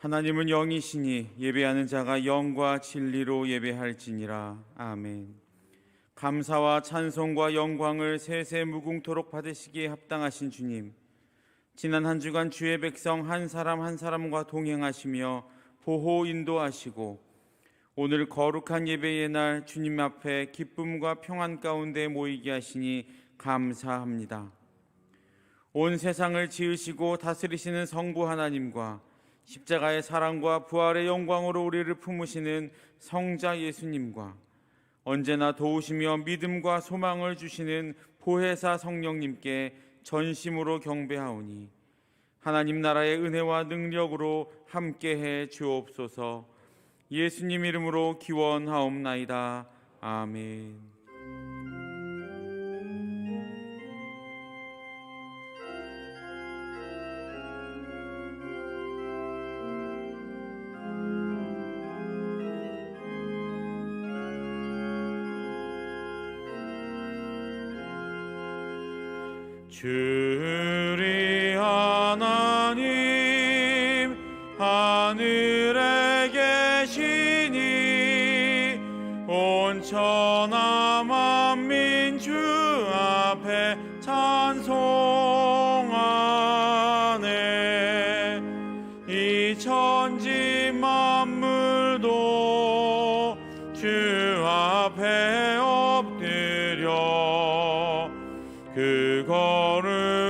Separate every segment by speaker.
Speaker 1: 하나님은 영이시니 예배하는 자가 영과 진리로 예배할지니라. 아멘. 감사와 찬송과 영광을 세세 무궁토록 받으시기에 합당하신 주님, 지난 한 주간 주의 백성 한 사람 한 사람과 동행하시며 보호 인도하시고 오늘 거룩한 예배의 날 주님 앞에 기쁨과 평안 가운데 모이게 하시니 감사합니다. 온 세상을 지으시고 다스리시는 성부 하나님과 십자가의 사랑과 부활의 영광으로 우리를 품으시는 성자 예수님과 언제나 도우시며 믿음과 소망을 주시는 보혜사 성령님께 전심으로 경배하오니 하나님 나라의 은혜와 능력으로 함께해 주옵소서. 예수님 이름으로 기원하옵나이다. 아멘. 주리 하나님 하늘에 계시니 온 천하 만민 주 앞에 찬송하네. 이 천지 만물도 주 앞에 엎드려 그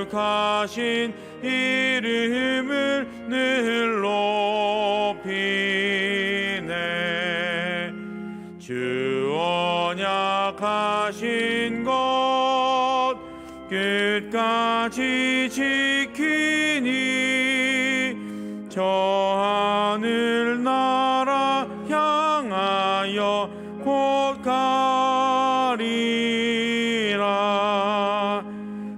Speaker 1: 거룩하신 이름을 늘 높이네. 주 언약하신 것 끝까지 지키니 저 하늘 나라 향하여 곧 가리라.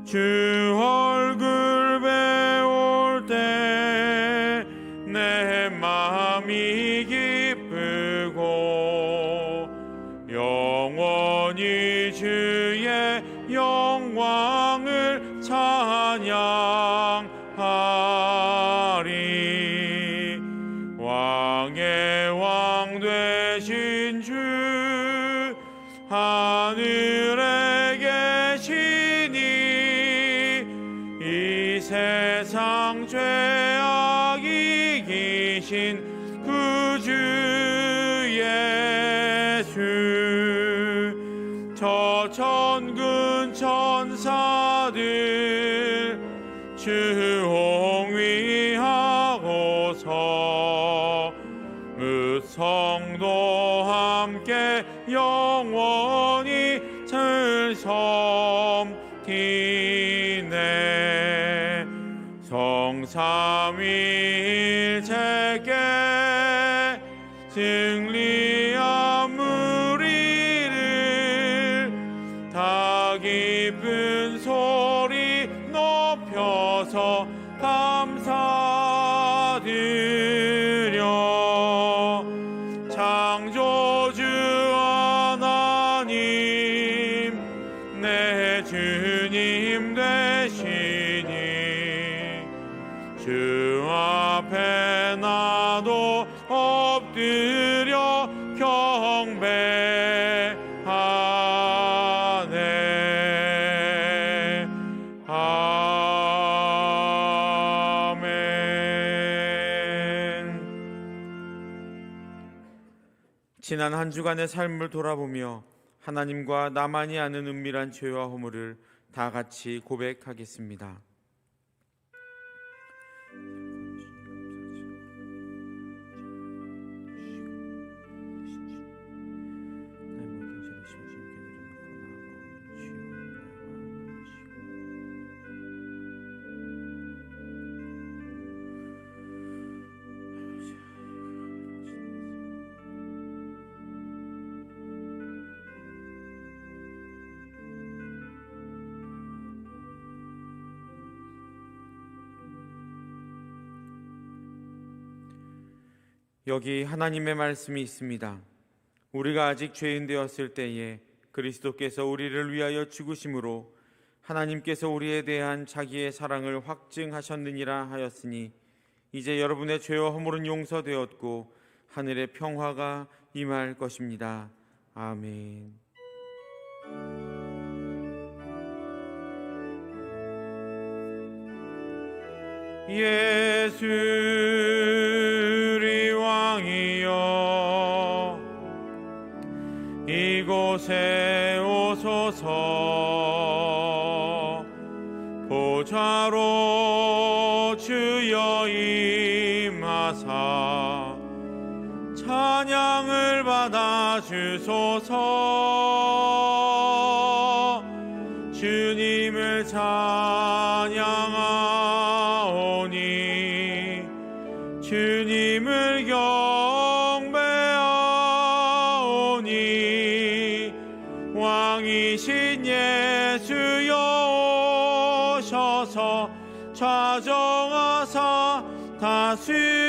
Speaker 1: 주 얼굴 배울 때 내 마음이 기쁘고 영원히 주의 영광을 찬양하리. 왕의 왕 되신 주 하늘에 계시니 이 세상 죄악이 이기신 구주 예수. 저 천군 천사들 주 홍위하고서 무성도 함께 영원히 즐섬기네. 성삼위일체께 승리한 무리를 다 기쁜 소리 높여서 감사드려. 창조주 하나님 내 주님 되시니 주 앞에 나도 엎드려 경배하네. 아멘. 지난 한 주간의 삶을 돌아보며 하나님과 나만이 아는 은밀한 죄와 허물을 다 같이 고백하겠습니다. 여기 하나님의 말씀이 있습니다. 우리가 아직 죄인 되었을 때에 그리스도께서 우리를 위하여 죽으심으로 하나님께서 우리에 대한 자기의 사랑을 확증하셨느니라 하였으니 이제 여러분의 죄와 허물은 용서되었고 하늘의 평화가 임할 것입니다. 아멘. 예수 우리 왕이여 이곳에 오소서. 보좌로 주여 임하사 찬양을 받아 주소서. 주님을 찬양하오니 주님을 경배하오니 왕이신 예수여 오셔서 좌정하사 다스리소서.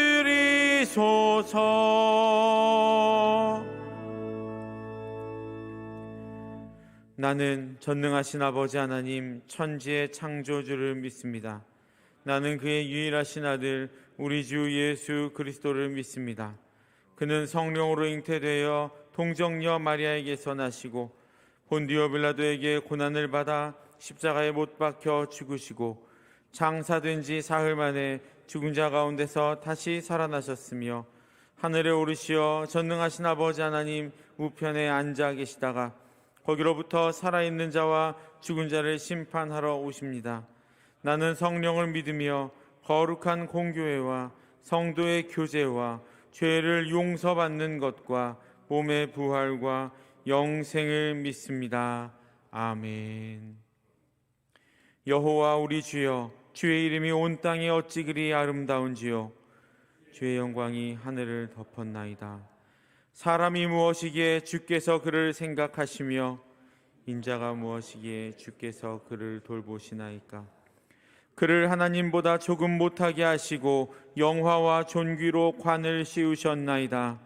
Speaker 1: 나는 전능하신 아버지 하나님 천지의 창조주를 믿습니다. 나는 그의 유일하신 아들 우리 주 예수 그리스도를 믿습니다. 그는 성령으로 잉태되어 동정녀 마리아에게서 나시고 본디오 빌라도에게 고난을 받아 십자가에 못 박혀 죽으시고 장사된 지 사흘 만에 죽은 자 가운데서 다시 살아나셨으며 하늘에 오르시어 전능하신 아버지 하나님 우편에 앉아 계시다가 거기로부터 살아있는 자와 죽은 자를 심판하러 오십니다. 나는 성령을 믿으며 거룩한 공교회와 성도의 교제와 죄를 용서받는 것과 몸의 부활과 영생을 믿습니다. 아멘. 여호와 우리 주여, 주의 이름이 온 땅에 어찌 그리 아름다운지요. 주의 영광이 하늘을 덮었나이다. 사람이 무엇이기에 주께서 그를 생각하시며 인자가 무엇이기에 주께서 그를 돌보시나이까. 그를 하나님보다 조금 못하게 하시고 영화와 존귀로 관을 씌우셨나이다.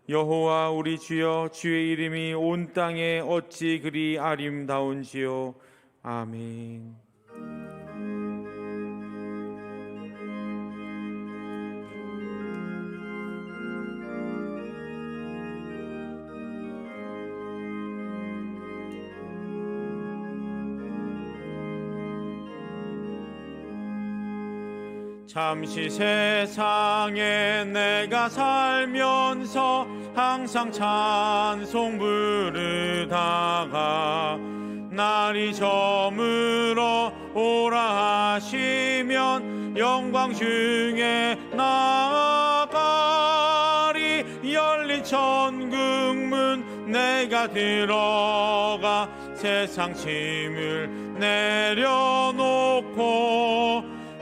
Speaker 1: 여호와 우리 주여, 주의 이름이 온 땅에 어찌 그리 아름다운지요. 아멘. 잠시 세상에 내가 살면서 항상 찬송 부르다가 날이 저물어 오라 하시면 영광 중에 나아가리. 열린 천국문 내가 들어가 세상 짐을 내려놓고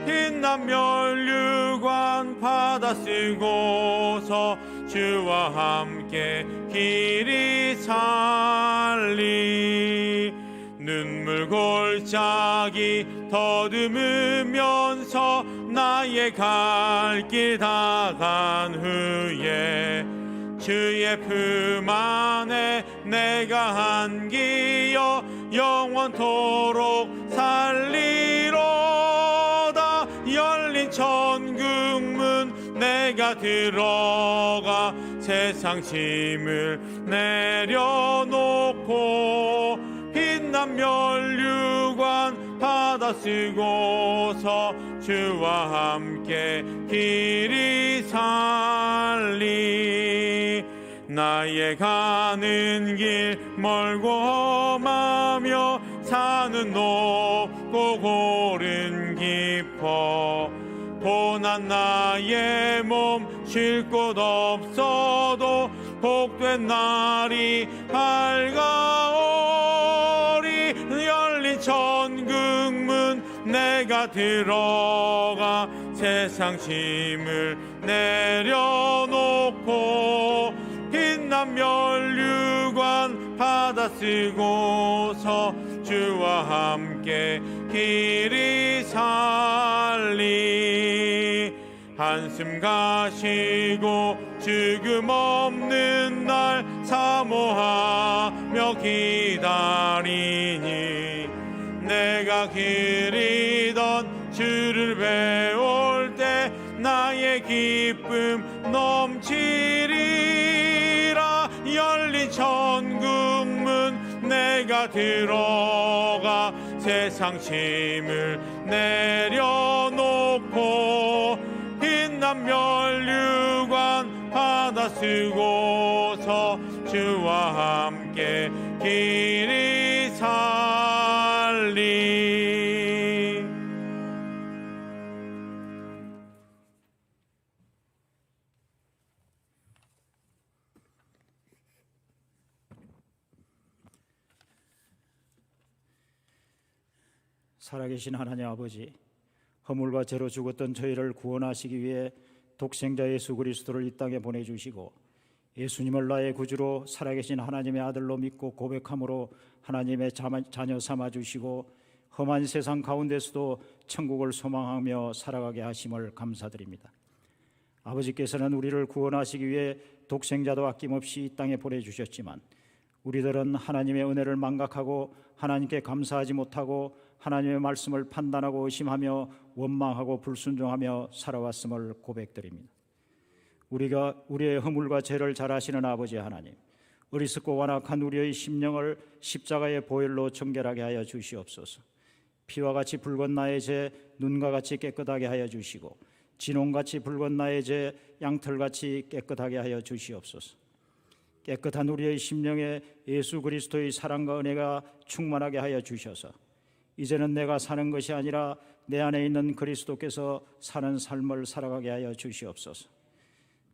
Speaker 1: 빛난 면류관 받아 쓰고서 주와 함께 길이 살리. 눈물 골짜기 더듬으면서 나의 갈 길 다 간 후에 주의 품 안에 내가 안기어 영원토록 살리로다. 열린 천국문 내가 들어가 세상 짐을 내려놓고 빛난 면류관 받아 쓰고서 주와 함께 길이 살리. 나의 가는 길 멀고 험하며 산은 높고 고른 깊어 고난 나의 몸 쉴 곳 없어도 복된 날이 밝아오리. 열린 천국문 내가 들어가 세상 짐을 내려놓고 빛난 면류관 받아 쓰고서 주와 함께 길이 살리. 한숨 가시고 죽음 없는 날 사모하며 기다리니 내가 기리던 주를 배울 때 나의 기쁨 넘치리라. 열린 천국문 내가 들어가 세상 짐을 내려놓고 빛난 면류관 받아 쓰고서 주와 함께 길이 살리.
Speaker 2: 살아계신 하나님 아버지, 허물과 죄로 죽었던 저희를 구원하시기 위해 독생자 예수 그리스도를 이 땅에 보내주시고 예수님을 나의 구주로 살아계신 하나님의 아들로 믿고 고백함으로 하나님의 자녀 삼아주시고 험한 세상 가운데서도 천국을 소망하며 살아가게 하심을 감사드립니다. 아버지께서는 우리를 구원하시기 위해 독생자도 아낌없이 이 땅에 보내주셨지만 우리들은 하나님의 은혜를 망각하고 하나님께 감사하지 못하고 하나님의 말씀을 판단하고 의심하며 원망하고 불순종하며 살아왔음을 고백드립니다. 우리가 우리의 허물과 죄를 잘 아시는 아버지 하나님, 어리석고 완악한 우리의 심령을 십자가의 보혈로 정결하게 하여 주시옵소서. 피와 같이 붉은 나의 죄 눈과 같이 깨끗하게 하여 주시고 진홍같이 붉은 나의 죄 양털같이 깨끗하게 하여 주시옵소서. 깨끗한 우리의 심령에 예수 그리스도의 사랑과 은혜가 충만하게 하여 주셔서 이제는 내가 사는 것이 아니라 내 안에 있는 그리스도께서 사는 삶을 살아가게 하여 주시옵소서.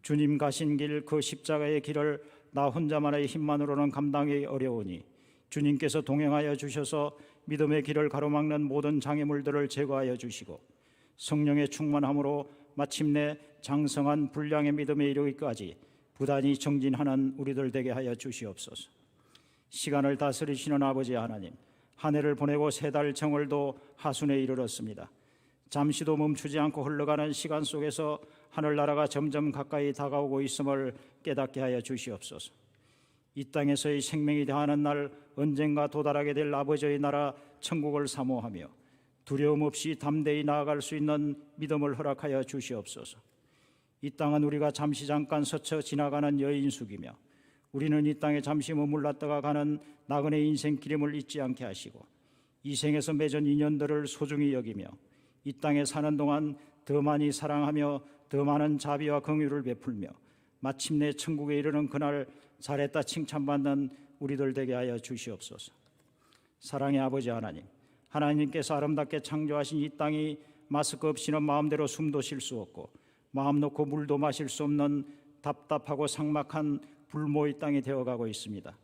Speaker 2: 주님 가신 길, 그 십자가의 길을 나 혼자만의 힘만으로는 감당하기 어려우니 주님께서 동행하여 주셔서 믿음의 길을 가로막는 모든 장애물들을 제거하여 주시고 성령의 충만함으로 마침내 장성한 분량의 믿음에 이르기까지 부단히 정진하는 우리들 되게 하여 주시옵소서. 시간을 다스리시는 아버지 하나님, 한 해를 보내고 세 달 정월도 하순에 이르렀습니다. 잠시도 멈추지 않고 흘러가는 시간 속에서 하늘나라가 점점 가까이 다가오고 있음을 깨닫게 하여 주시옵소서. 이 땅에서의 생명이 다하는 날 언젠가 도달하게 될 아버지의 나라 천국을 사모하며 두려움 없이 담대히 나아갈 수 있는 믿음을 허락하여 주시옵소서. 이 땅은 우리가 잠시 잠깐 스쳐 지나가는 여인숙이며 우리는 이 땅에 잠시 머물렀다가 가는 나그네 인생길임을 잊지 않게 하시고 이 생에서 맺은 인연들을 소중히 여기며 이 땅에 사는 동안 더 많이 사랑하며 더 많은 자비와 긍휼을 베풀며 마침내 천국에 이르는 그날 잘했다 칭찬받는 우리들 되게 하여 주시옵소서. 사랑의 아버지 하나님, 하나님께서 아름답게 창조하신 이 땅이 마스크 없이는 마음대로 숨도 쉴 수 없고 마음 놓고 물도 마실 수 없는 답답하고 삭막한 불모의 땅이 되어가고 있습니다.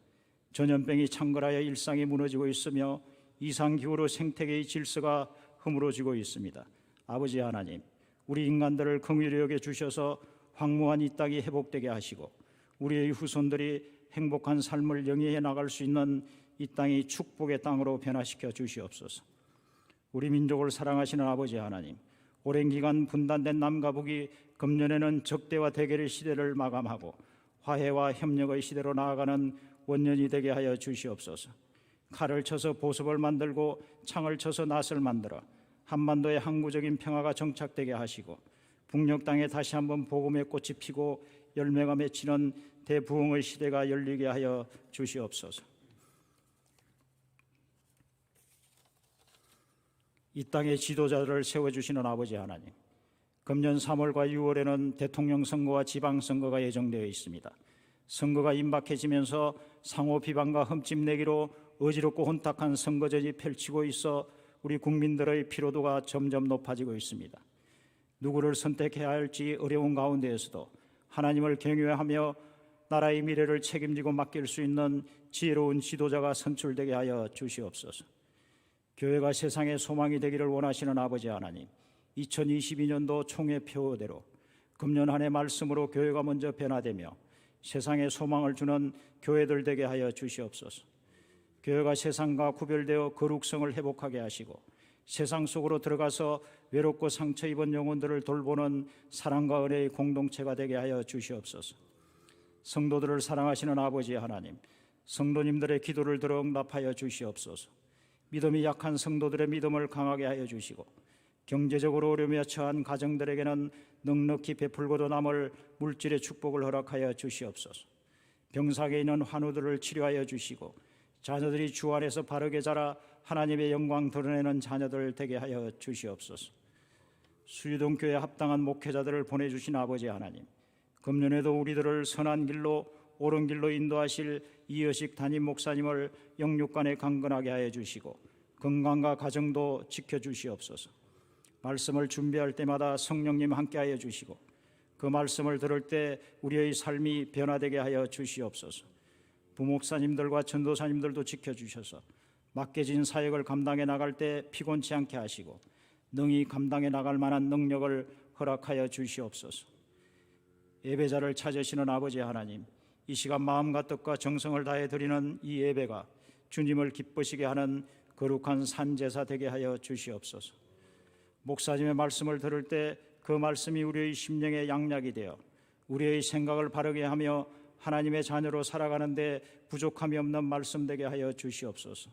Speaker 2: 전염병이 창궐하여 일상이 무너지고 있으며 이상기후로 생태계의 질서가 허물어지고 있습니다. 아버지 하나님, 우리 인간들을 긍휼히 여겨 주셔서 황무한 이 땅이 회복되게 하시고 우리의 후손들이 행복한 삶을 영위해 나갈 수 있는 이 땅이 축복의 땅으로 변화시켜 주시옵소서. 우리 민족을 사랑하시는 아버지 하나님, 오랜 기간 분단된 남과 북이 금년에는 적대와 대결의 시대를 마감하고 화해와 협력의 시대로 나아가는 원년이 되게 하여 주시옵소서. 칼을 쳐서 보습을 만들고 창을 쳐서 낫을 만들어 한반도의 항구적인 평화가 정착되게 하시고 북녘 땅에 다시 한번 복음의 꽃이 피고 열매가 맺히는 대부흥의 시대가 열리게 하여 주시옵소서. 이 땅의 지도자들을 세워주시는 아버지 하나님, 금년 3월과 6월에는 대통령 선거와 지방선거가 예정되어 있습니다. 선거가 임박해지면서 상호 비방과 흠집내기로 어지럽고 혼탁한 선거전이 펼치고 있어 우리 국민들의 피로도가 점점 높아지고 있습니다. 누구를 선택해야 할지 어려운 가운데에서도 하나님을 경외하며 나라의 미래를 책임지고 맡길 수 있는 지혜로운 지도자가 선출되게 하여 주시옵소서. 교회가 세상의 소망이 되기를 원하시는 아버지 하나님, 2022년도 총회 표어대로 금년 한 해 말씀으로 교회가 먼저 변화되며 세상에 소망을 주는 교회들 되게 하여 주시옵소서. 교회가 세상과 구별되어 거룩성을 회복하게 하시고 세상 속으로 들어가서 외롭고 상처 입은 영혼들을 돌보는 사랑과 은혜의 공동체가 되게 하여 주시옵소서. 성도들을 사랑하시는 아버지 하나님, 성도님들의 기도를 들어 응답하여 주시옵소서. 믿음이 약한 성도들의 믿음을 강하게 하여 주시고 경제적으로 어려움에 처한 가정들에게는 넉넉히 베풀고도 남을 물질의 축복을 허락하여 주시옵소서. 병상에 있는 환우들을 치료하여 주시고 자녀들이 주 안에서 바르게 자라 하나님의 영광 드러내는 자녀들 되게 하여 주시옵소서. 수유동교회 합당한 목회자들을 보내주신 아버지 하나님, 금년에도 우리들을 선한 길로 옳은 길로 인도하실 이여식 담임 목사님을 영육간에 강건하게 하여 주시고 건강과 가정도 지켜주시옵소서. 말씀을 준비할 때마다 성령님 함께하여 주시고 그 말씀을 들을 때 우리의 삶이 변화되게 하여 주시옵소서. 부목사님들과 전도사님들도 지켜주셔서 맡겨진 사역을 감당해 나갈 때 피곤치 않게 하시고 능히 감당해 나갈 만한 능력을 허락하여 주시옵소서. 예배자를 찾으시는 아버지 하나님, 이 시간 마음과 뜻과 정성을 다해 드리는 이 예배가 주님을 기쁘시게 하는 거룩한 산제사 되게 하여 주시옵소서. 목사님의 말씀을 들을 때 그 말씀이 우리의 심령의 양약이 되어 우리의 생각을 바르게 하며 하나님의 자녀로 살아가는데 부족함이 없는 말씀 되게 하여 주시옵소서.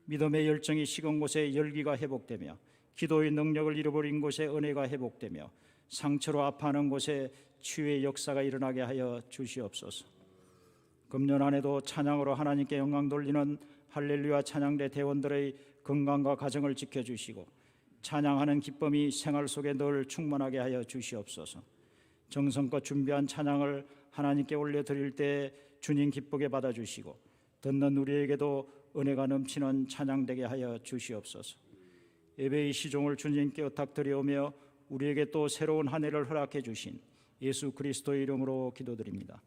Speaker 2: 믿음의 열정이 식은 곳에 열기가 회복되며 기도의 능력을 잃어버린 곳에 은혜가 회복되며 상처로 아파하는 곳에 치유의 역사가 일어나게 하여 주시옵소서. 금년 안에도 찬양으로 하나님께 영광 돌리는 할렐루야 찬양대 대원들의 건강과 가정을 지켜주시고 찬양하는 기쁨이 생활 속에 늘 충만하게 하여 주시옵소서. 정성껏 준비한 찬양을 하나님께 올려드릴 때 주님 기쁘게 받아주시고 듣는 우리에게도 은혜가 넘치는 찬양되게 하여 주시옵소서. 예배의 시종을 주님께 의탁드리오며 우리에게 또 새로운 한 해를 허락해 주신 예수 그리스도의 이름으로 기도드립니다.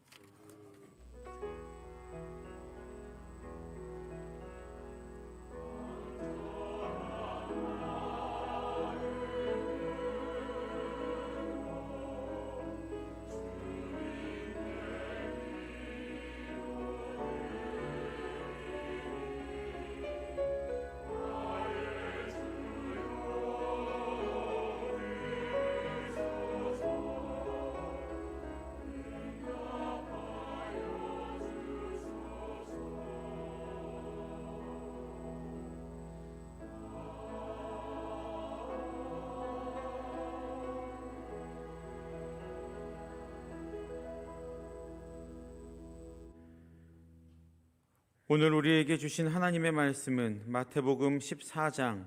Speaker 1: 오늘 우리에게 주신 하나님의 말씀은 마태복음 14장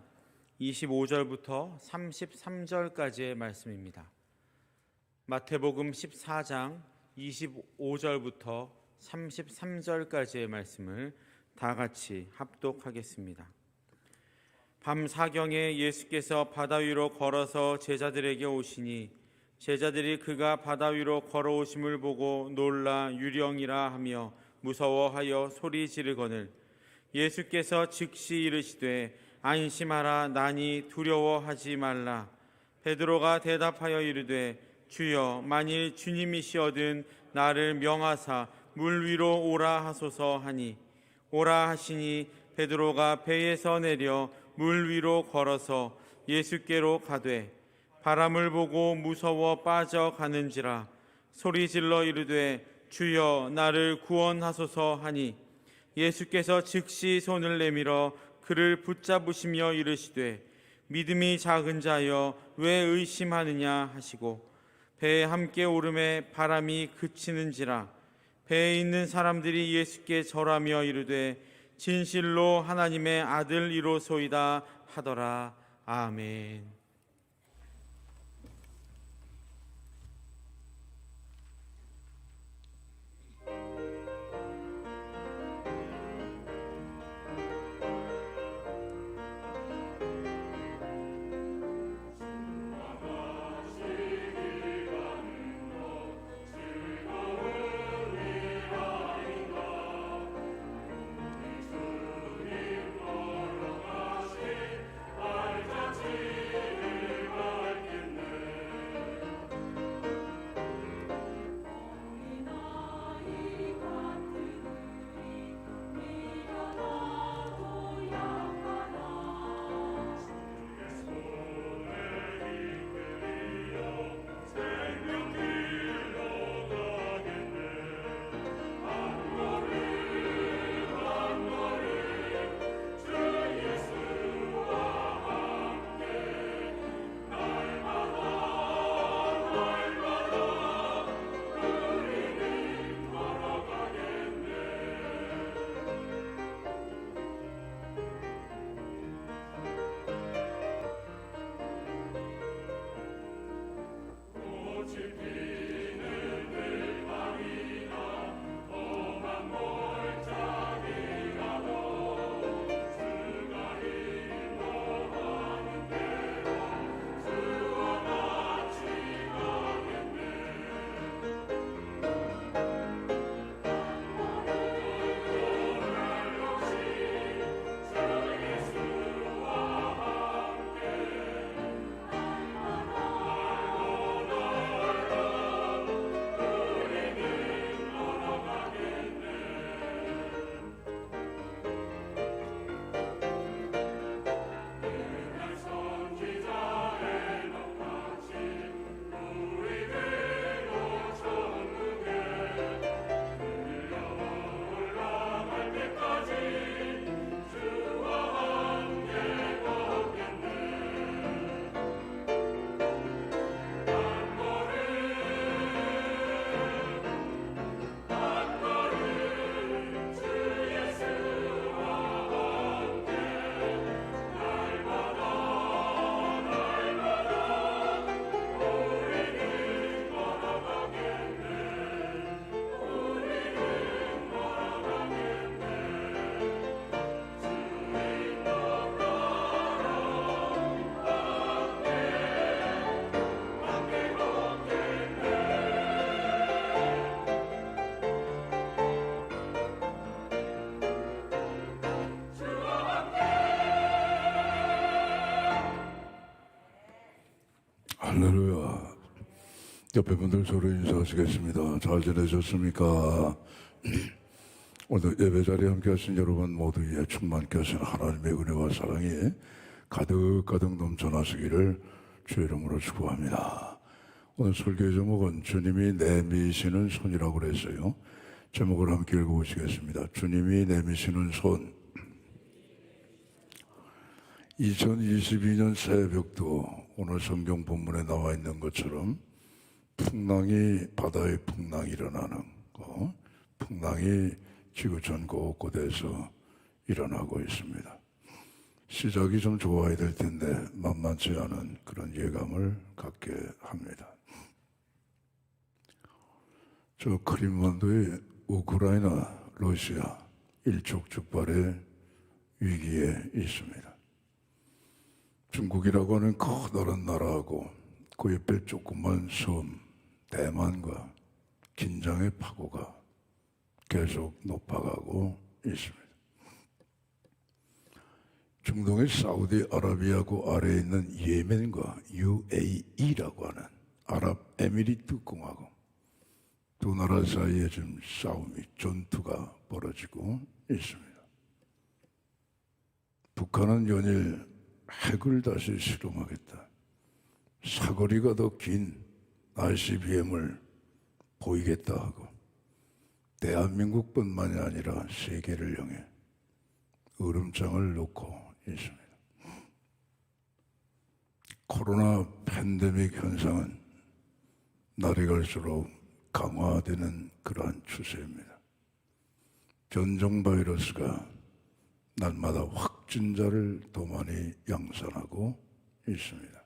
Speaker 1: 25절부터 33절까지의 말씀입니다. 마태복음 14장 25절부터 33절까지의 말씀을 다 같이 합독하겠습니다. 밤 사경에 예수께서 바다 위로 걸어서 제자들에게 오시니 제자들이 그가 바다 위로 걸어오심을 보고 놀라 유령이라 하며 무서워하여 소리 지르거늘 예수께서 즉시 이르시되 안심하라 나니 두려워하지 말라. 베드로가 대답하여 이르되 주여 만일 주님이시거든 나를 명하사 물 위로 오라 하소서 하니 오라 하시니 베드로가 배에서 내려 물 위로 걸어서 예수께로 가되 바람을 보고 무서워 빠져가는지라 소리질러 이르되 주여 나를 구원하소서 하니 예수께서 즉시 손을 내밀어 그를 붙잡으시며 이르시되 믿음이 작은 자여 왜 의심하느냐 하시고 배에 함께 오름에 바람이 그치는지라 배에 있는 사람들이 예수께 절하며 이르되 진실로 하나님의 아들이로소이다 하더라. 아멘.
Speaker 3: 할렐루야. 옆에 분들 서로 인사하시겠습니다. 잘 지내셨습니까? 오늘 예배 자리에 함께 하신 여러분 모두의 충만케 하신 하나님의 은혜와 사랑이 가득가득 넘쳐나시기를 주의 이름으로 축복합니다. 오늘 설교의 제목은 주님이 내미시는 손이라고 그랬어요. 제목을 함께 읽어보시겠습니다. 주님이 내미시는 손. 2022년 새벽도 오늘 성경 본문에 나와 있는 것처럼 풍랑이, 바다에 풍랑이 일어나는 거, 풍랑이 지구촌 곳곳에서 일어나고 있습니다. 시작이 좀 좋아야 될 텐데 만만치 않은 그런 예감을 갖게 합니다. 저 크림반도의 우크라이나, 러시아 일촉즉발의 위기에 있습니다. 중국이라고 하는 커다란 나라하고 그 옆에 조그만 섬 대만과 긴장의 파고가 계속 높아가고 있습니다. 중동의 사우디아라비아고 아래에 있는 예멘과 UAE라고 하는 아랍에미리트 공화국 두 나라 사이에 지금 싸움이, 전투가 벌어지고 있습니다. 북한은 연일 핵을 다시 실험하겠다. 사거리가 더 긴 ICBM을 보이겠다 하고 대한민국뿐만이 아니라 세계를 향해 으름장을 놓고 있습니다. 코로나 팬데믹 현상은 날이 갈수록 강화되는 그러한 추세입니다. 변종 바이러스가 날마다 확진자를 더 많이 양산하고 있습니다.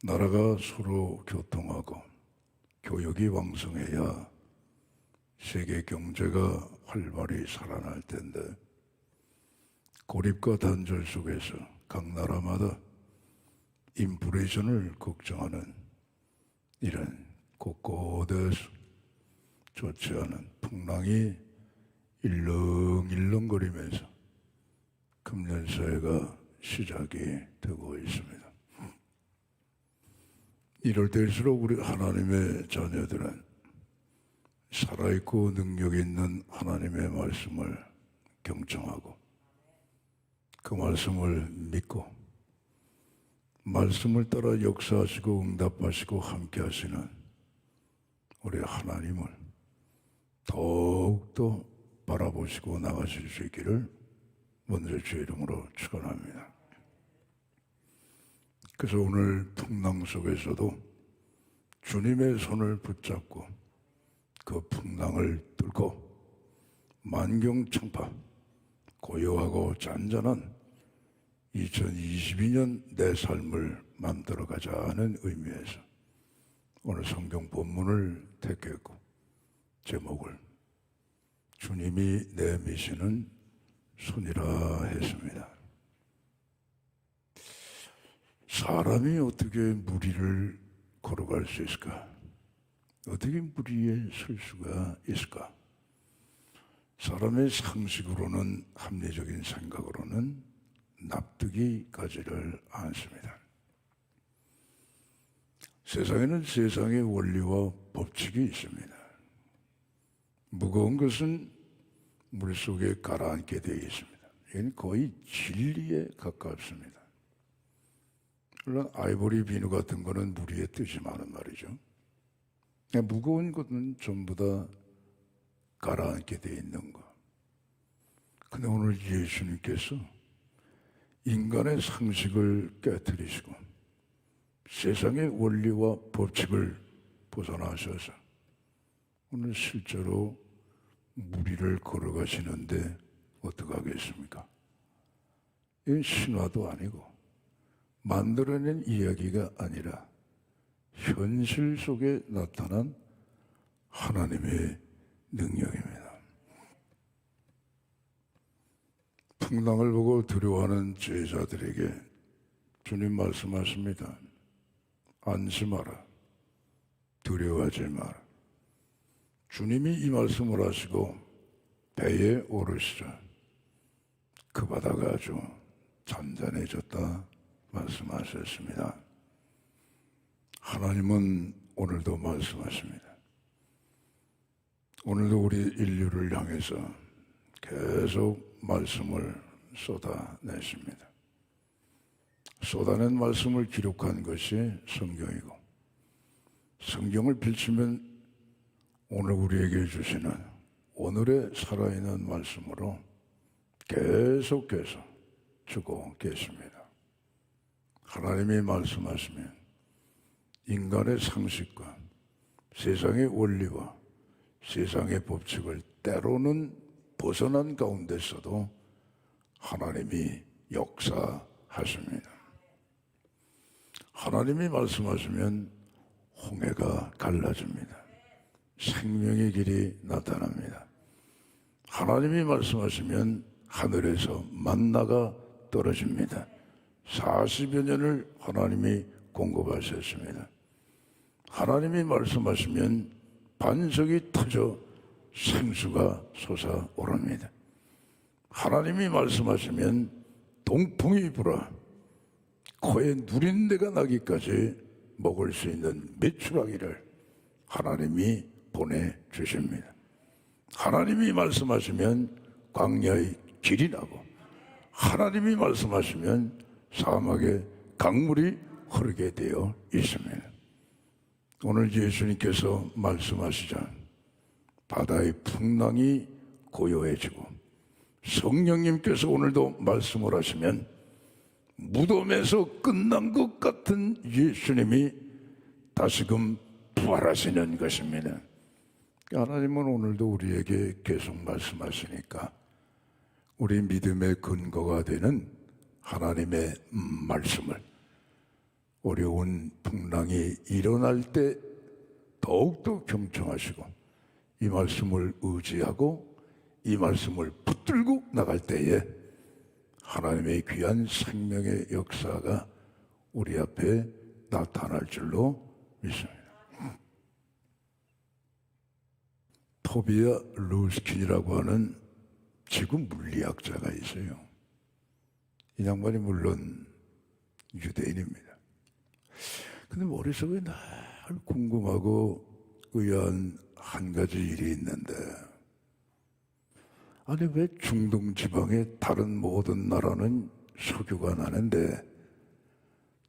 Speaker 3: 나라가 서로 교통하고 교역이 왕성해야 세계 경제가 활발히 살아날 텐데 고립과 단절 속에서 각 나라마다 인플레이션을 걱정하는 이런 곳곳에서 좋지 않은 풍랑이 일렁일렁거리면서 금년 새해가 시작이 되고 있습니다. 이럴 때일수록 우리 하나님의 자녀들은 살아있고 능력 있는 하나님의 말씀을 경청하고 그 말씀을 믿고 말씀을 따라 역사하시고 응답하시고 함께 하시는 우리 하나님을 더욱더 바라보시고 나가실 수 있기를 먼저 주의 이름으로 축원합니다. 그래서 오늘 풍랑 속에서도 주님의 손을 붙잡고 그 풍랑을 뚫고 만경창파 고요하고 잔잔한 2022년 내 삶을 만들어가자는 의미에서 오늘 성경 본문을 택했고 제목을 주님이 내미시는 손이라 했습니다. 사람이 어떻게 무리를 걸어갈 수 있을까? 어떻게 무리에 설 수가 있을까? 사람의 상식으로는, 합리적인 생각으로는 납득이 가지를 않습니다. 세상에는 세상의 원리와 법칙이 있습니다. 무거운 것은 물속에 가라앉게 되어 있습니다. 이건 거의 진리에 가깝습니다. 물론 아이보리 비누 같은 거는 무리에 뜨지만은 말이죠. 무거운 것은 전부 다 가라앉게 되어 있는 거. 근데 오늘 예수님께서 인간의 상식을 깨뜨리시고 세상의 원리와 법칙을 벗어나셔서 오늘 실제로 무리를 걸어가시는데 어떡하겠습니까? 이건 신화도 아니고 만들어낸 이야기가 아니라 현실 속에 나타난 하나님의 능력입니다. 풍랑을 보고 두려워하는 제자들에게 주님 말씀하십니다. 안심하라. 두려워하지 마라. 주님이 이 말씀을 하시고 배에 오르시자 그 바다가 아주 잔잔해졌다 말씀하셨습니다. 하나님은 오늘도 말씀하십니다. 오늘도 우리 인류를 향해서 계속 말씀을 쏟아내십니다. 쏟아낸 말씀을 기록한 것이 성경이고, 성경을 펼치면 오늘 우리에게 주시는 오늘의 살아있는 말씀으로 계속해서 주고 계십니다. 하나님이 말씀하시면 인간의 상식과 세상의 원리와 세상의 법칙을 때로는 벗어난 가운데서도 하나님이 역사하십니다. 하나님이 말씀하시면 홍해가 갈라집니다. 생명의 길이 나타납니다. 하나님이 말씀하시면 하늘에서 만나가 떨어집니다. 40여 년을 하나님이 공급하셨습니다. 하나님이 말씀하시면 반석이 터져 생수가 솟아오릅니다. 하나님이 말씀하시면 동풍이 불어 코에 누린내가 나기까지 먹을 수 있는 메추라기를 하나님이 보내주십니다. 하나님이 말씀하시면 광야의 길이 나고, 하나님이 말씀하시면 사막에 강물이 흐르게 되어 있습니다. 오늘 예수님께서 말씀하시자 바다의 풍랑이 고요해지고, 성령님께서 오늘도 말씀을 하시면 무덤에서 끝난 것 같은 예수님이 다시금 부활하시는 것입니다. 하나님은 오늘도 우리에게 계속 말씀하시니까 우리 믿음의 근거가 되는 하나님의 말씀을 어려운 풍랑이 일어날 때 더욱더 경청하시고, 이 말씀을 의지하고 이 말씀을 붙들고 나갈 때에 하나님의 귀한 생명의 역사가 우리 앞에 나타날 줄로 믿습니다. 토비아 루스킨이라고 하는 지금 물리학자가 있어요. 이 양반이 물론 유대인입니다. 근데 머릿속에 늘 궁금하고 의아한 한 가지 일이 있는데, 아니 왜 중동 지방의 다른 모든 나라는 석유가 나는데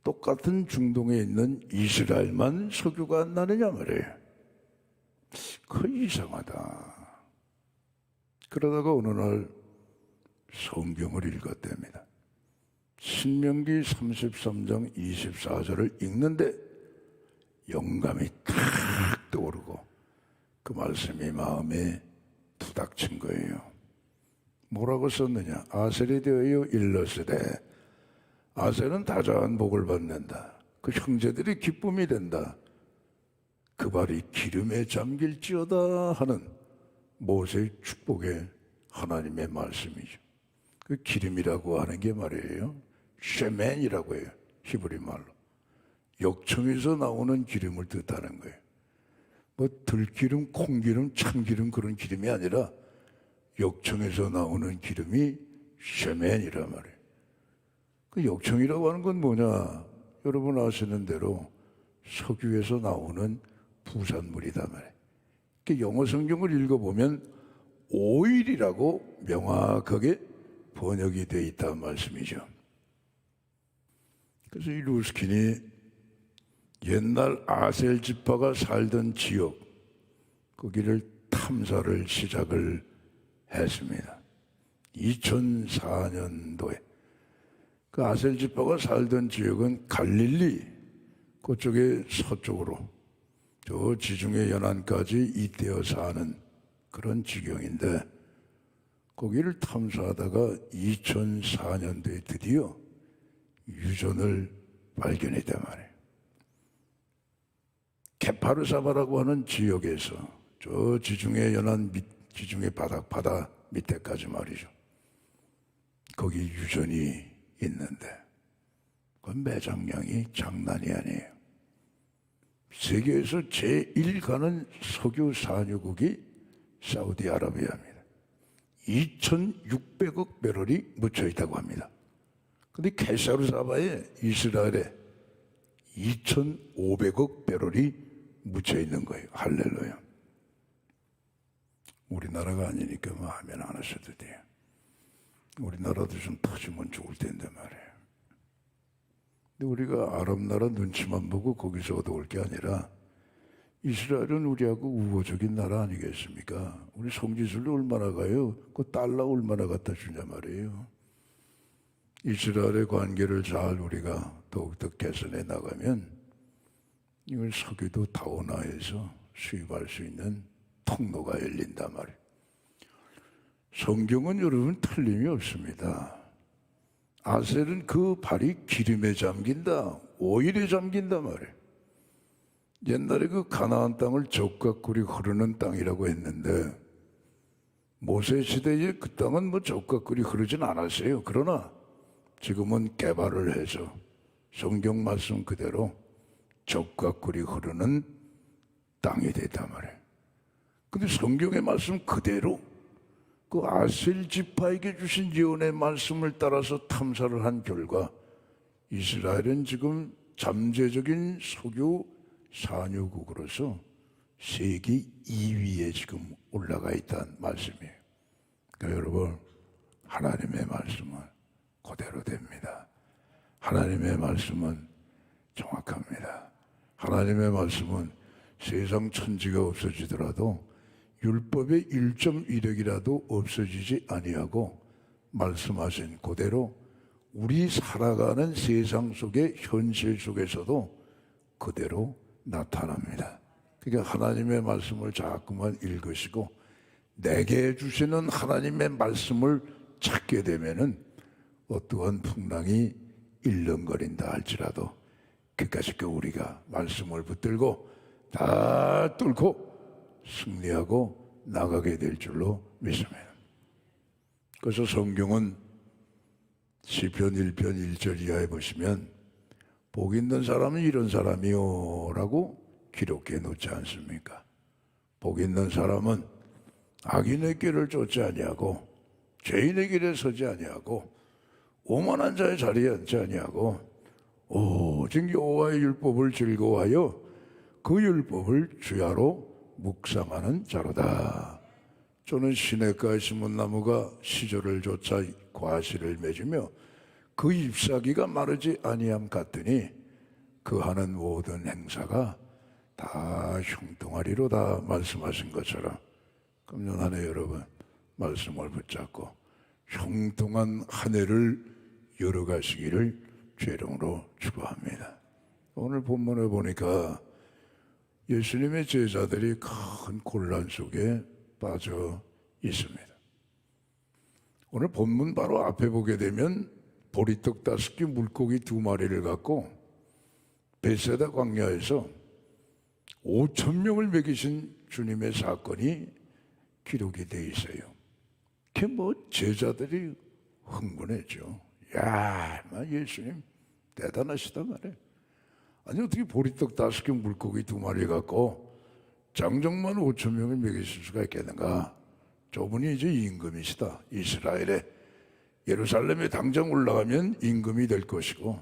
Speaker 3: 똑같은 중동에 있는 이스라엘만 석유가 안 나느냐 말이에요. 그 이상하다. 그러다가 어느 날 성경을 읽었답니다. 신명기 33장 24절을 읽는데 영감이 탁 떠오르고 그 말씀이 마음에 부닥친 거예요. 뭐라고 썼느냐? 아셀이 되어요 일러스되 아셀은 다자한 복을 받는다. 그 형제들이 기쁨이 된다. 그 발이 기름에 잠길지어다 하는 모세의 축복의 하나님의 말씀이죠. 그 기름이라고 하는 게 말이에요, 쉐멘이라고 해요. 히브리 말로 역청에서 나오는 기름을 뜻하는 거예요. 뭐 들기름, 콩기름, 참기름 그런 기름이 아니라 역청에서 나오는 기름이 쉐멘이란 말이에요. 그 역청이라고 하는 건 뭐냐? 여러분 아시는 대로 석유에서 나오는 부산물이단 말이에요. 영어 성경을 읽어보면 오일이라고 명확하게 번역이 되어 있다는 말씀이죠. 그래서 이 루스킨이 옛날 아셀 지파가 살던 지역, 거기를 탐사를 시작을 했습니다. 2004년도에 그 아셀 지파가 살던 지역은 갈릴리 그쪽에 서쪽으로 저 지중해 연안까지 잇대어 사는 그런 지경인데, 거기를 탐사하다가 2004년도에 드디어 유전을 발견했단 말이에요. 케파르사바라고 하는 지역에서 저 지중해 연안 지중해 바다 밑에까지 말이죠. 거기 유전이 있는데 그 매장량이 장난이 아니에요. 세계에서 제1 가는 석유 산유국이 사우디아라비아입니다. 2,600억 배럴이 묻혀 있다고 합니다. 근데 케사르사바에 이스라엘에 2,500억 배럴이 묻혀 있는 거예요. 할렐루야. 우리나라가 아니니까 뭐 하면 안 하셔도 돼요. 우리나라도 좀 터지면 좋을 텐데 말이에요. 근데 우리가 아랍 나라 눈치만 보고 거기서 얻어올 게 아니라 이스라엘은 우리하고 우호적인 나라 아니겠습니까? 우리 성지순례 얼마나 가요? 그 달러 얼마나 갖다 주냐 말이에요. 이스라엘의 관계를 잘 우리가 더욱더 개선해 나가면 이걸 석유도 다원화해서 수입할 수 있는 통로가 열린단 말이에요. 성경은 여러분 틀림이 없습니다. 아셀은 그 발이 기름에 잠긴다, 오일에 잠긴다 말이에요. 옛날에 그 가나안 땅을 젖과 꿀이 흐르는 땅이라고 했는데 모세 시대에 그 땅은 뭐 젖과 꿀이 흐르진 않았어요. 그러나 지금은 개발을 해서 성경 말씀 그대로 젖과 꿀이 흐르는 땅이 됐단 말이에요. 근데 성경의 말씀 그대로 그 아셀 지파에게 주신 예언의 말씀을 따라서 탐사를 한 결과 이스라엘은 지금 잠재적인 석유 산유국으로서 세계 2위에 지금 올라가 있다는 말씀이에요. 그러니까 여러분, 하나님의 말씀은 그대로 됩니다. 하나님의 말씀은 정확합니다. 하나님의 말씀은 세상 천지가 없어지더라도 율법의 1.1억이라도 없어지지 아니하고 말씀하신 그대로 우리 살아가는 세상 속의 현실 속에서도 그대로 나타납니다. 그러니까 하나님의 말씀을 자꾸만 읽으시고 내게 주시는 하나님의 말씀을 찾게 되면은 어떠한 풍랑이 일렁거린다 할지라도 그까짓 거 우리가 말씀을 붙들고 다 뚫고 승리하고 나가게 될 줄로 믿습니다. 그래서 성경은 시편 1편 1절 이하에 보시면 복 있는 사람은 이런 사람이요 라고 기록해 놓지 않습니까? 복 있는 사람은 악인의 길을 쫓지 아니하고 죄인의 길에 서지 아니하고 오만한 자의 자리에 앉지 아니하고 오직 여호와의 율법을 즐거워하여 그 율법을 주야로 묵상하는 자로다. 저는 시냇가에 심은 나무가 시절을 쫓아 과실을 맺으며 그 잎사귀가 마르지 아니함 같으니 그 하는 모든 행사가 다 형통하리로다 말씀하신 것처럼 금년 한 해 여러분 말씀을 붙잡고 형통한 한 해를 열어가시기를 주의 이름으로 축복합니다. 오늘 본문을 보니까 예수님의 제자들이 큰 곤란 속에 빠져 있습니다. 오늘 본문 바로 앞에 보게 되면 보리떡 5개 물고기 2마리를 갖고 베세다 광야에서 5,000명을 먹이신 주님의 사건이 기록이 되어 있어요. 그게 뭐 제자들이 흥분했죠. 야, 예수님 대단하시단 말이에요. 아니 어떻게 보리떡 5개 물고기 2마리 갖고 장정만 5,000명을 먹이실 수가 있겠는가? 저분이 이제 임금이시다. 이스라엘에 예루살렘에 당장 올라가면 임금이 될 것이고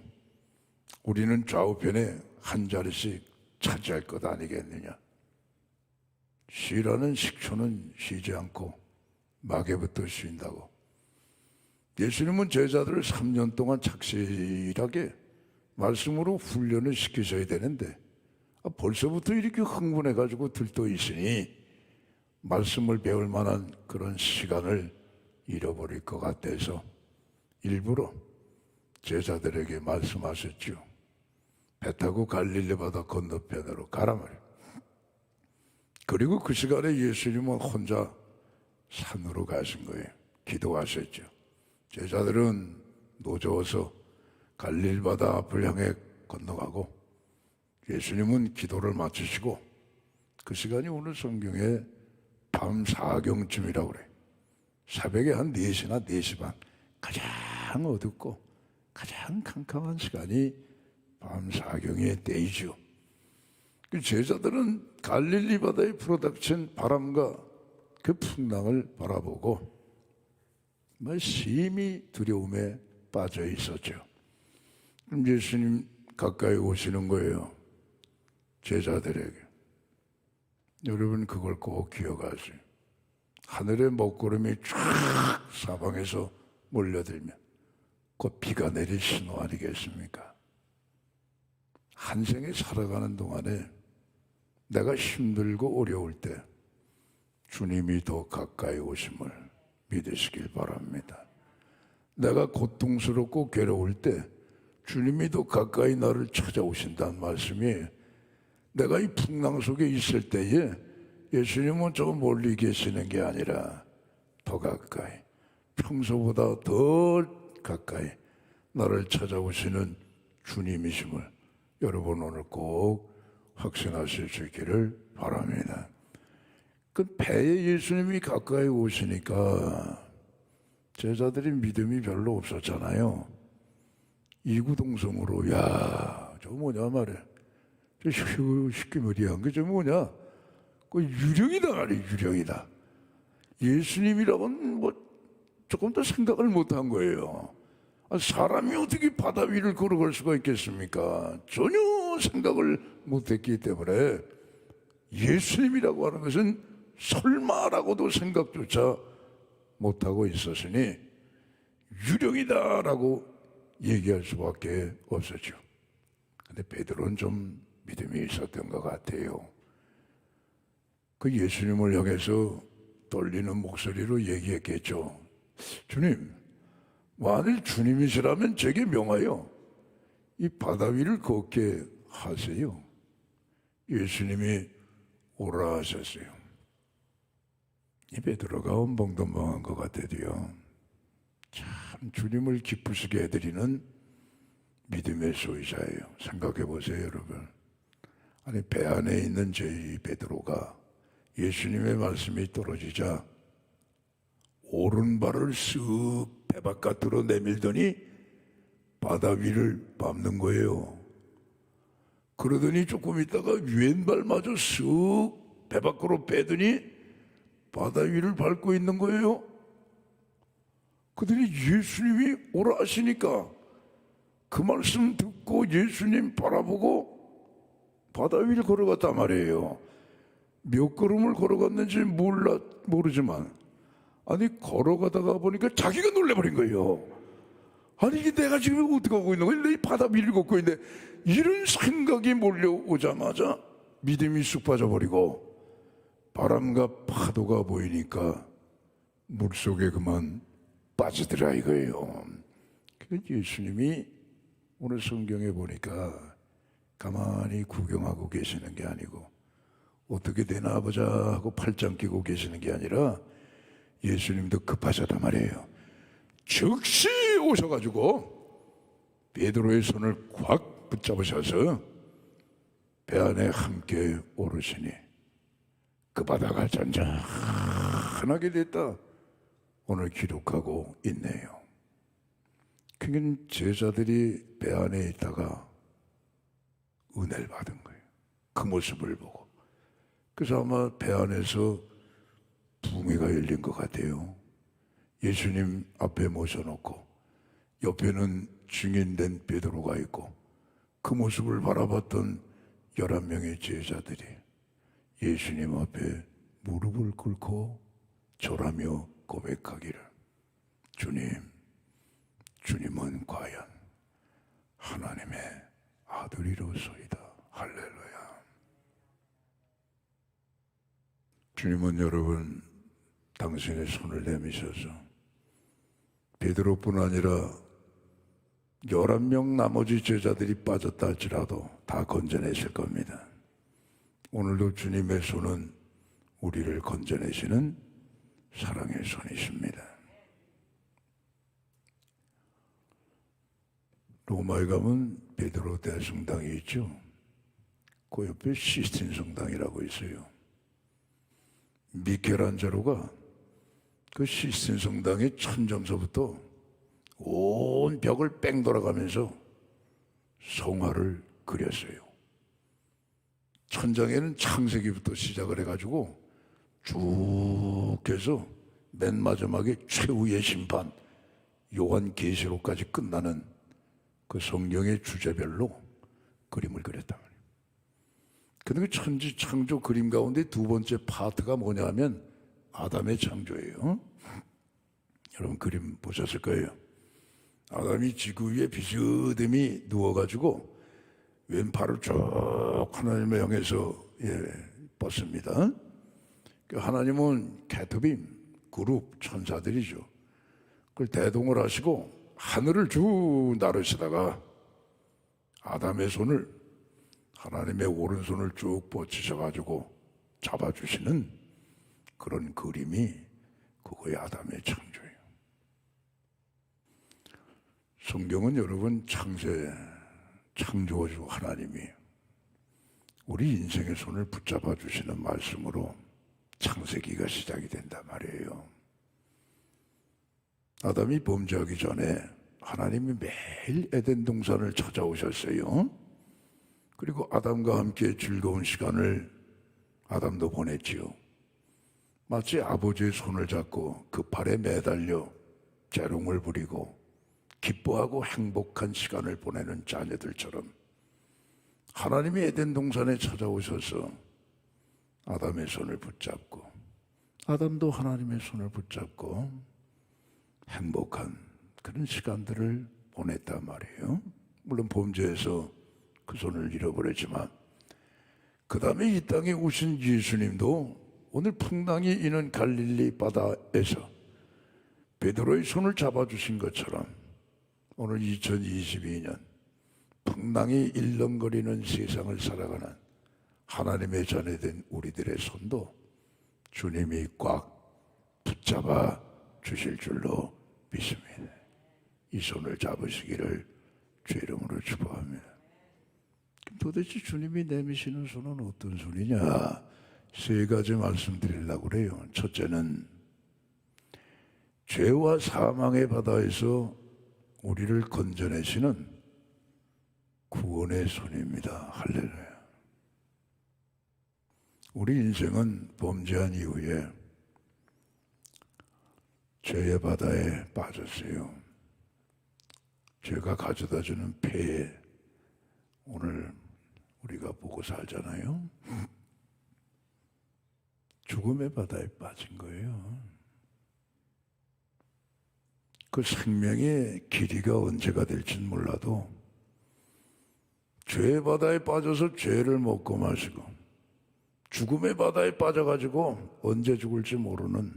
Speaker 3: 우리는 좌우편에 한 자리씩 차지할 것 아니겠느냐. 쉬라는 식초는 쉬지 않고 마개부터 쉰다고. 예수님은 제자들을 3년 동안 착실하게 말씀으로 훈련을 시키셔야 되는데 벌써부터 이렇게 흥분해가지고 들떠 있으니 말씀을 배울 만한 그런 시간을 잃어버릴 것 같아서 일부러 제자들에게 말씀하셨죠. 배 타고 갈릴리 바다 건너편으로 가라 말이에요. 그리고 그 시간에 예수님은 혼자 산으로 가신 거예요. 기도하셨죠. 제자들은 노저어서 갈릴리 바다 앞을 향해 건너가고 예수님은 기도를 마치시고 그 시간이 오늘 성경에 밤 4경쯤이라고 그래요. 새벽에 한 4시나 4시 반 가장 어둡고 가장 캄캄한 시간이 밤 4경의 때이죠. 그 제자들은 갈릴리 바다에 불어닥친 바람과 그 풍랑을 바라보고 심히 두려움에 빠져 있었죠. 그럼 예수님 가까이 오시는 거예요. 제자들에게. 여러분 그걸 꼭 기억하세요. 하늘의 먹구름이 쫙 사방에서 몰려들면 곧 비가 내릴 신호 아니겠습니까? 한 생에 살아가는 동안에 내가 힘들고 어려울 때 주님이 더 가까이 오심을 믿으시길 바랍니다. 내가 고통스럽고 괴로울 때 주님이 더 가까이 나를 찾아오신다는 말씀이, 내가 이 풍랑 속에 있을 때에 예수님은 저 멀리 계시는 게 아니라 더 가까이, 평소보다 더 가까이 나를 찾아오시는 주님이심을 여러분 오늘 꼭 확신하실 수 있기를 바랍니다. 그 배에 예수님이 가까이 오시니까 제자들이 믿음이 별로 없었잖아요. 이구동성으로 야, 저 뭐냐 말이야. 저 시끼머리한 게 저 뭐냐. 그 유령이다 말이야, 유령이다. 예수님이라고는 뭐 조금 더 생각을 못한 거예요. 사람이 어떻게 바다 위를 걸어갈 수가 있겠습니까? 전혀 생각을 못했기 때문에 예수님이라고 하는 것은 설마라고도 생각조차 못하고 있었으니 유령이다라고 얘기할 수밖에 없었죠. 근데 베드로는 좀 믿음이 있었던 것 같아요. 그 예수님을 향해서 떨리는 목소리로 얘기했겠죠. 주님, 만일 주님이시라면 제게 명하여 이 바다 위를 걷게 하세요. 예수님이 오라 하셨어요. 이 베드로가 엉벙덩벙한 것 같아도요, 참 주님을 기쁘시게 해드리는 믿음의 소유자예요. 생각해 보세요, 여러분. 아니, 배 안에 있는 제 베드로가 예수님의 말씀이 떨어지자 오른발을 쓱 배 바깥으로 내밀더니 바다 위를 밟는 거예요. 그러더니 조금 있다가 왼발마저 쓱 배 밖으로 빼더니 바다 위를 밟고 있는 거예요. 그들이 예수님이 오라 하시니까 그 말씀 듣고 예수님 바라보고 바다 위를 걸어갔단 말이에요. 몇 걸음을 걸어갔는지 모르지만, 아니 걸어가다가 보니까 자기가 놀래버린 거예요. 아니 이게 내가 지금 어떻게 하고 있는 거야? 내 바다 위를 걷고 있는데, 이런 생각이 몰려오자마자 믿음이 쑥 빠져버리고 바람과 파도가 보이니까 물속에 그만 빠지더라 이거예요. 예수님이 오늘 성경에 보니까 가만히 구경하고 계시는 게 아니고 어떻게 되나 보자 하고 팔짱 끼고 계시는 게 아니라 예수님도 급하셨단 말이에요. 즉시 오셔가지고 베드로의 손을 꽉 붙잡으셔서 배 안에 함께 오르시니 그 바다가 잔잔하게 됐다. 오늘 기록하고 있네요. 그러니까 제자들이 배 안에 있다가 은혜를 받은 거예요. 그 모습을 보고. 그래서 아마 배 안에서 붕괴가 열린 것 같아요. 예수님 앞에 모셔놓고 옆에는 증인된 베드로가 있고 그 모습을 바라봤던 11명의 제자들이 예수님 앞에 무릎을 꿇고 절하며 고백하기를, 주님은 과연 하나님의 아들이로소이다. 할렐루야. 주님은 여러분 당신의 손을 내미셔서 베드로뿐 아니라 11명 나머지 제자들이 빠졌다 할지라도 다 건져내실 겁니다. 오늘도 주님의 손은 우리를 건져내시는 사랑의 손이십니다. 로마에 가면 베드로 대성당이 있죠. 그 옆에 시스틴 성당이라고 있어요. 미켈란젤로가 그 시스틴 성당의 천정서부터 온 벽을 뺑 돌아가면서 성화를 그렸어요. 천장에는 창세기부터 시작을 해가지고 쭉 해서 맨 마지막에 최후의 심판 요한계시록까지 끝나는 그 성경의 주제별로 그림을 그렸단 말이에요. 근데 그 천지 창조 그림 가운데 두 번째 파트가 뭐냐면 아담의 창조예요. 여러분 그림 보셨을 거예요. 아담이 지구 위에 비스듬히 누워가지고 왼팔을 쭉 하나님을 향해서 뻗습니다. 하나님은 케투빔, 그룹, 천사들이죠. 그걸 대동을 하시고 하늘을 쭉 나르시다가 아담의 손을 하나님의 오른손을 쭉 뻗치셔가지고 잡아주시는 그런 그림이 그거의 아담의 창조예요. 성경은 여러분 창조주 하나님이 우리 인생의 손을 붙잡아 주시는 말씀으로 창세기가 시작이 된단 말이에요. 아담이 범죄하기 전에 하나님이 매일 에덴 동산을 찾아오셨어요. 그리고 아담과 함께 즐거운 시간을 아담도 보냈지요. 마치 아버지의 손을 잡고 그 팔에 매달려 재롱을 부리고 기뻐하고 행복한 시간을 보내는 자녀들처럼 하나님이 에덴 동산에 찾아오셔서 아담의 손을 붙잡고 아담도 하나님의 손을 붙잡고 행복한 그런 시간들을 보냈단 말이에요. 물론 범죄에서 그 손을 잃어버렸지만 그 다음에 이 땅에 오신 예수님도 오늘 풍랑이 있는 갈릴리 바다에서 베드로의 손을 잡아주신 것처럼 오늘 2022년 풍랑이 일렁거리는 세상을 살아가는 하나님의 자녀된 우리들의 손도 주님이 꽉 붙잡아 주실 줄로 믿습니다. 이 손을 잡으시기를 주의 이름으로 축복합니다. 도대체 주님이 내미시는 손은 어떤 손이냐? 세 가지 말씀드리려고 그래요. 첫째는 죄와 사망의 바다에서 우리를 건져내시는 구원의 손입니다. 할렐루야. 우리 인생은 범죄한 이후에 죄의 바다에 빠졌어요. 죄가 가져다주는 폐해 오늘 우리가 보고 살잖아요. 죽음의 바다에 빠진 거예요. 그 생명의 길이가 언제가 될지는 몰라도 죄의 바다에 빠져서 죄를 먹고 마시고 죽음의 바다에 빠져가지고 언제 죽을지 모르는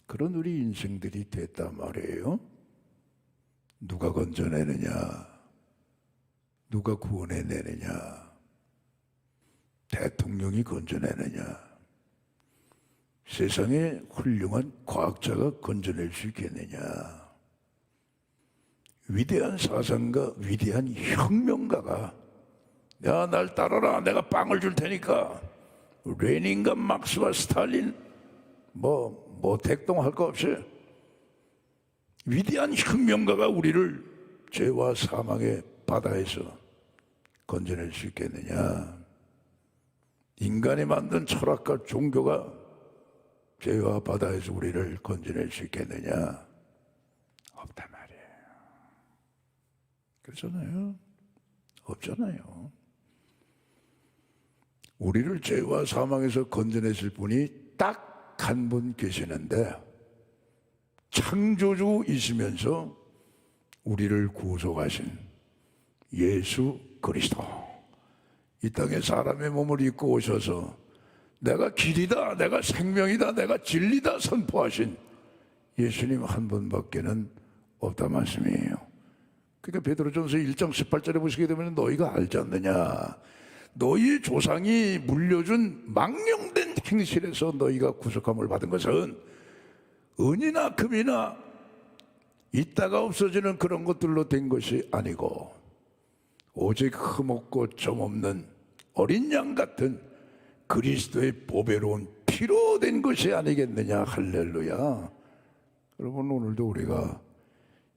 Speaker 3: 그런 우리 인생들이 됐단 말이에요. 누가 건져내느냐? 누가 구원해내느냐? 대통령이 건져내느냐? 세상에 훌륭한 과학자가 건져낼 수 있겠느냐? 위대한 사상가, 위대한 혁명가가 야, 날 따라라. 내가 빵을 줄 테니까 레닌과 막스와 스탈린 뭐 택동할 거 없이 위대한 혁명가가 우리를 죄와 사망의 바다에서 건져낼 수 있겠느냐? 인간이 만든 철학과 종교가 죄와 바다에서 우리를 건져낼 수 있겠느냐? 없단 말이에요. 그렇잖아요. 없잖아요. 우리를 죄와 사망에서 건져내실 분이 딱 한 분 계시는데 창조주이시면서 우리를 구속하신 예수 그리스도, 이 땅에 사람의 몸을 입고 오셔서 내가 길이다, 내가 생명이다, 내가 진리다 선포하신 예수님 한 분밖에는 없단 말씀이에요. 그러니까 베드로전서 1장 18절에 보시게 되면 너희가 알지 않느냐? 너희의 조상이 물려준 망령된 행실에서 너희가 구속함을 받은 것은 은이나 금이나 있다가 없어지는 그런 것들로 된 것이 아니고 오직 흠없고 점없는 어린 양 같은 그리스도의 보배로운 피로 된 것이 아니겠느냐. 할렐루야. 여러분, 오늘도 우리가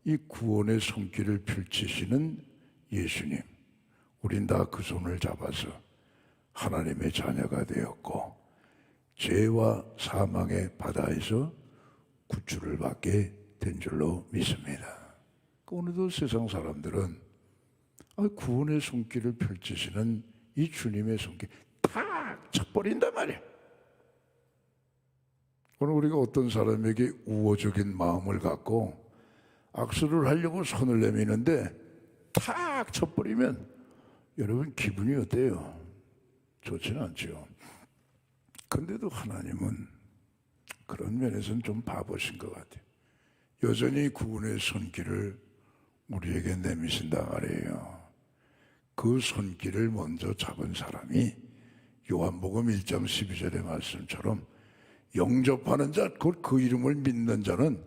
Speaker 3: 이 구원의 손길을 펼치시는 예수님, 우린 다 그 손을 잡아서 하나님의 자녀가 되었고 죄와 사망의 바다에서 구출을 받게 된 줄로 믿습니다. 오늘도 세상 사람들은 구원의 손길을 펼치시는 이 주님의 손길 탁 쳐버린단 말이에요. 오늘 우리가 어떤 사람에게 우호적인 마음을 갖고 악수를 하려고 손을 내미는데 탁 쳐버리면 여러분 기분이 어때요? 좋지는 않죠. 근데도 하나님은 그런 면에서는 좀 바보신 것 같아요. 여전히 구원의 손길을 우리에게 내미신다 말이에요. 그 손길을 먼저 잡은 사람이 요한복음 1장 12절의 말씀처럼 영접하는 자, 곧 그 이름을 믿는 자는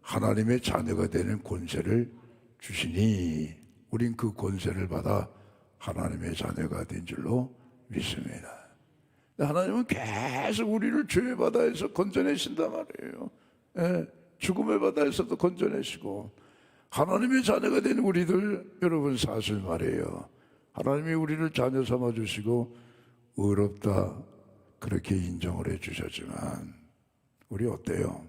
Speaker 3: 하나님의 자녀가 되는 권세를 주시니 우린 그 권세를 받아 하나님의 자녀가 된 줄로 믿습니다. 하나님은 계속 우리를 죄의 바다에서 건져내신단 말이에요. 예, 죽음의 바다에서도 건져내시고 하나님의 자녀가 된 우리들 여러분 사실 말이에요. 하나님이 우리를 자녀 삼아주시고 의롭다 그렇게 인정을 해주셨지만 우리 어때요?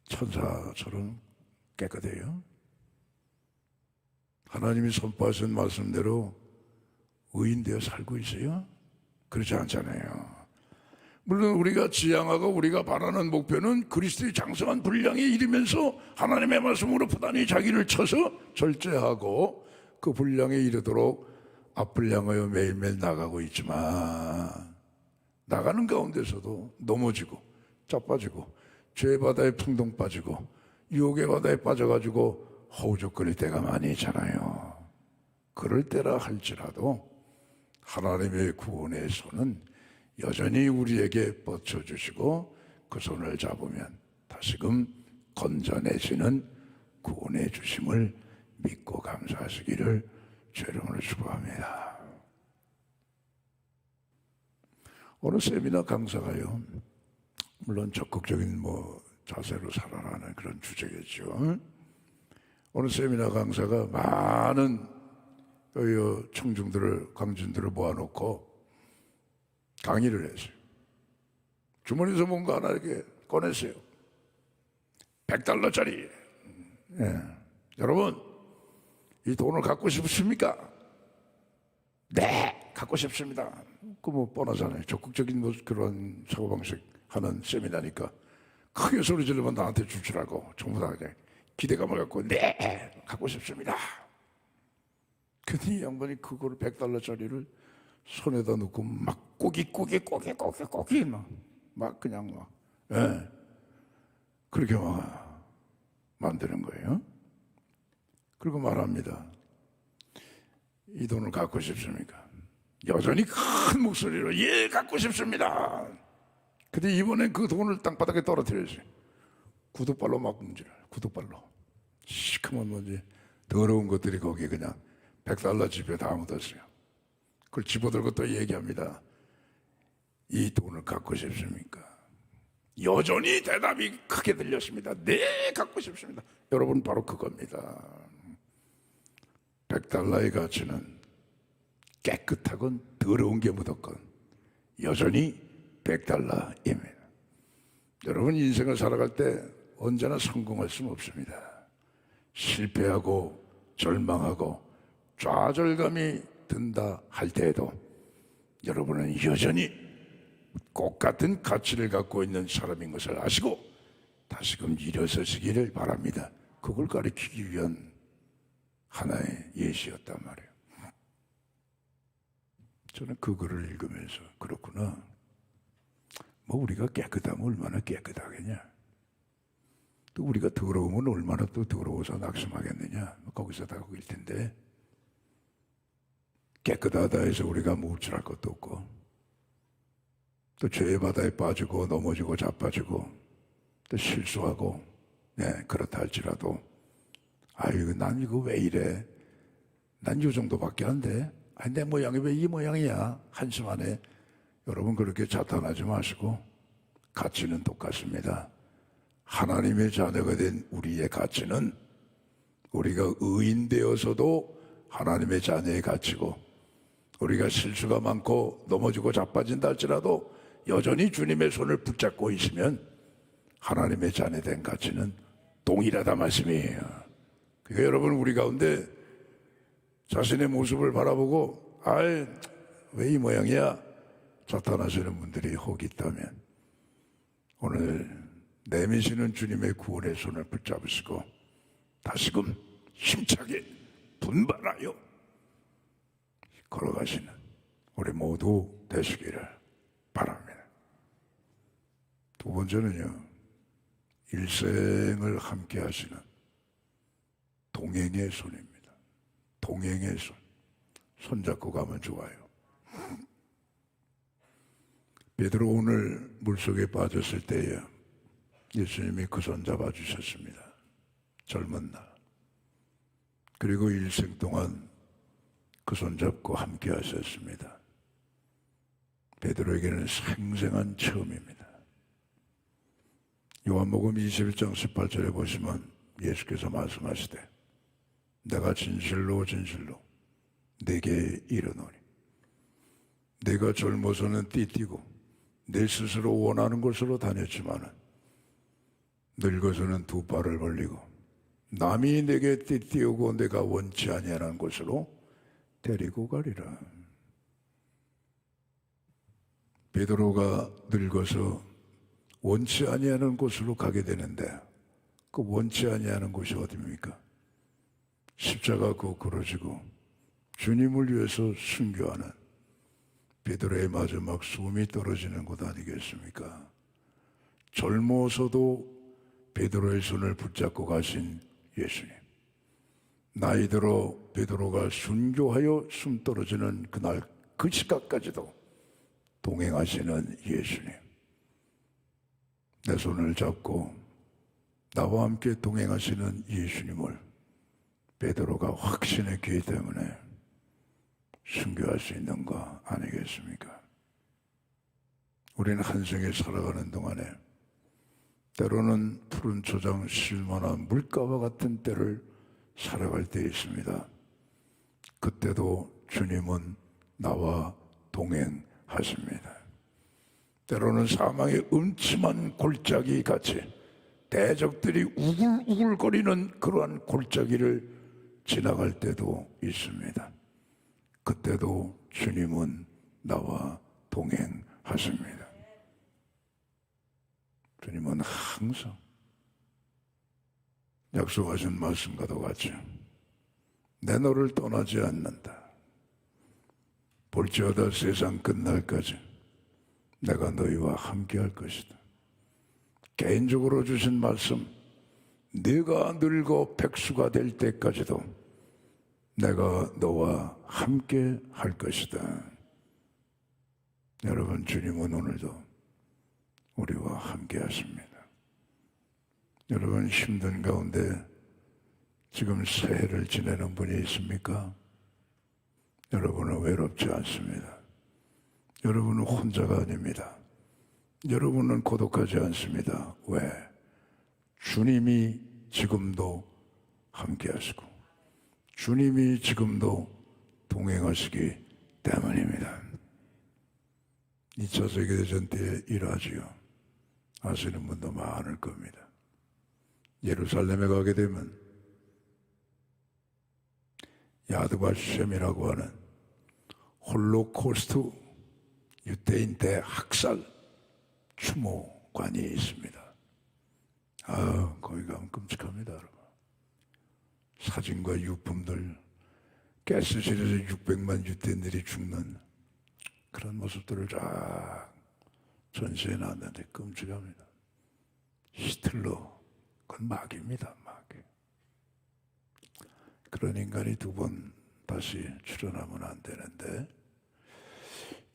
Speaker 3: 천사처럼 깨끗해요? 하나님이 선포하신 말씀대로 의인되어 살고 있어요? 그렇지 않잖아요. 물론 우리가 지향하고 우리가 바라는 목표는 그리스도의 장성한 분량에 이르면서 하나님의 말씀으로 부단히 자기를 쳐서 절제하고 그 분량에 이르도록 앞분량하여 매일매일 나가고 있지만 나가는 가운데서도 넘어지고 자빠지고 죄의 바다에 풍덩 빠지고 유혹의 바다에 빠져가지고 허우적거릴 때가 많이 있잖아요. 그럴 때라 할지라도 하나님의 구원의 손은 여전히 우리에게 뻗쳐주시고 그 손을 잡으면 다시금 건져내시는 구원의 주심을 믿고 감사하시기를 주의 이름으로 축복합니다. 어느 세미나 강사가요, 물론 적극적인 자세로 살아라는 그런 주제겠죠. 어느 세미나 강사가 많은 청중들을, 광진들을 모아놓고 강의를 했어요. 주머니에서 뭔가 하나 이렇게 꺼냈어요. $100짜리. 예. 여러분, 이 돈을 갖고 싶으십니까? 네, 갖고 싶습니다. 그 뻔하잖아요. 적극적인 그런 사고방식 하는 세미나니까 크게 소리 지르면 나한테 줄 줄 알고 전부 다 기대감을 갖고 네, 갖고 싶습니다. 근데 이 양반이 그거를 $100짜리를 손에다 넣고 막 꼬기 막 그냥 예. 그렇게 막 만드는 거예요. 그리고 말합니다. 이 돈을 갖고 싶습니까? 여전히 큰 목소리로 예, 갖고 싶습니다. 근데 이번엔 그 돈을 땅바닥에 떨어뜨렸어요. 구두발로 막 문지를, 구두발로. 시커먼 뭔지 더러운 것들이 거기 그냥 $100 지폐에 다 묻었어요. 그걸 집어들고 또 얘기합니다. 이 돈을 갖고 싶습니까? 여전히 대답이 크게 들렸습니다. 네, 갖고 싶습니다. 여러분 바로 그겁니다. $100의 가치는 깨끗하건 더러운 게 묻었건 여전히 $100입니다. 여러분 인생을 살아갈 때 언제나 성공할 수는 없습니다. 실패하고 절망하고 좌절감이 든다 할 때에도 여러분은 여전히 꽃 같은 가치를 갖고 있는 사람인 것을 아시고 다시금 일어서시기를 바랍니다. 그걸 가리키기 위한 하나의 예시였단 말이에요. 저는 그 글을 읽으면서 그렇구나. 우리가 깨끗하면 얼마나 깨끗하겠냐. 또 우리가 더러우면 얼마나 또 더러워서 낙심하겠느냐. 거기서 다 거길 텐데 깨끗하다 해서 우리가 우쭐할 것도 없고 또 죄의 바다에 빠지고 넘어지고 자빠지고 또 실수하고 그렇다 할지라도 아유 난 이거 왜 이래, 난 이 정도밖에 안 돼, 내 모양이 왜 이 모양이야, 한심 안에 여러분 그렇게 자탄하지 마시고 가치는 똑같습니다. 하나님의 자녀가 된 우리의 가치는 우리가 의인 되어서도 하나님의 자녀의 가치고 우리가 실수가 많고 넘어지고 자빠진다 할지라도 여전히 주님의 손을 붙잡고 있으면 하나님의 자녀된 가치는 동일하다 말씀이에요. 그러니까 여러분 우리 가운데 자신의 모습을 바라보고 아이 왜 이 모양이야 자탄하시는 분들이 혹 있다면 오늘 내미시는 주님의 구원의 손을 붙잡으시고 다시금 힘차게 분발하여 걸어가시는 우리 모두 되시기를 바랍니다. 두 번째는요, 일생을 함께 하시는 동행의 손입니다. 동행의 손. 손잡고 가면 좋아요. 베드로 오늘 물속에 빠졌을 때에 예수님이 그 손 잡아주셨습니다. 젊은 날. 그리고 일생 동안 그 손 잡고 함께 하셨습니다. 베드로에게는 생생한 처음입니다. 요한복음 21장 18절에 보시면 예수께서 말씀하시되 내가 진실로 진실로 내게 이르노니 내가 젊어서는 띠띠고 내 스스로 원하는 곳으로 다녔지만은 늙어서는 두 발을 벌리고 남이 내게 띠띠우고 내가 원치 아니하는 곳으로 데리고 가리라. 베드로가 늙어서 원치 아니하는 곳으로 가게 되는데 그 원치 아니하는 곳이 어디입니까? 십자가 거꾸로 지고 주님을 위해서 순교하는 베드로의 마지막 숨이 떨어지는 곳 아니겠습니까? 젊어서도 베드로의 손을 붙잡고 가신 예수님. 나이 들어 베드로가 순교하여 숨 떨어지는 그날 그 시각까지도 동행하시는 예수님. 내 손을 잡고 나와 함께 동행하시는 예수님을 베드로가 확신했기 때문에 순교할 수 있는 거 아니겠습니까? 우리는 한 생에 살아가는 동안에 때로는 푸른 초장 실만한 물가와 같은 때를 살아갈 때 있습니다. 그때도 주님은 나와 동행하십니다. 때로는 사망의 음침한 골짜기 같이 대적들이 우글우글거리는 그러한 골짜기를 지나갈 때도 있습니다. 그때도 주님은 나와 동행하십니다. 주님은 항상 약속하신 말씀과도 같이 내 너를 떠나지 않는다. 볼지어다 세상 끝날까지 내가 너희와 함께 할 것이다. 개인적으로 주신 말씀, 네가 늙어 백수가 될 때까지도 내가 너와 함께 할 것이다. 여러분, 주님은 오늘도 우리와 함께 하십니다. 여러분, 힘든 가운데 지금 새해를 지내는 분이 있습니까? 여러분은 외롭지 않습니다. 여러분은 혼자가 아닙니다. 여러분은 고독하지 않습니다. 왜? 주님이 지금도 함께 하시고 주님이 지금도 동행하시기 때문입니다. 2차 세계대전 때 일하지요. 아시는 분도 많을 겁니다. 예루살렘에 가게 되면 야드바셴이라고 하는 홀로코스트 유대인 대학살 추모관이 있습니다. 거기 가면 끔찍합니다, 여러분. 사진과 유품들, 가스실에서 600만 유대인들이 죽는 그런 모습들을 쫙 전시해 놨는데 끔찍합니다. 히틀러, 그건 마귀입니다, 마귀. 그런 인간이 두 번 다시 출현하면 안 되는데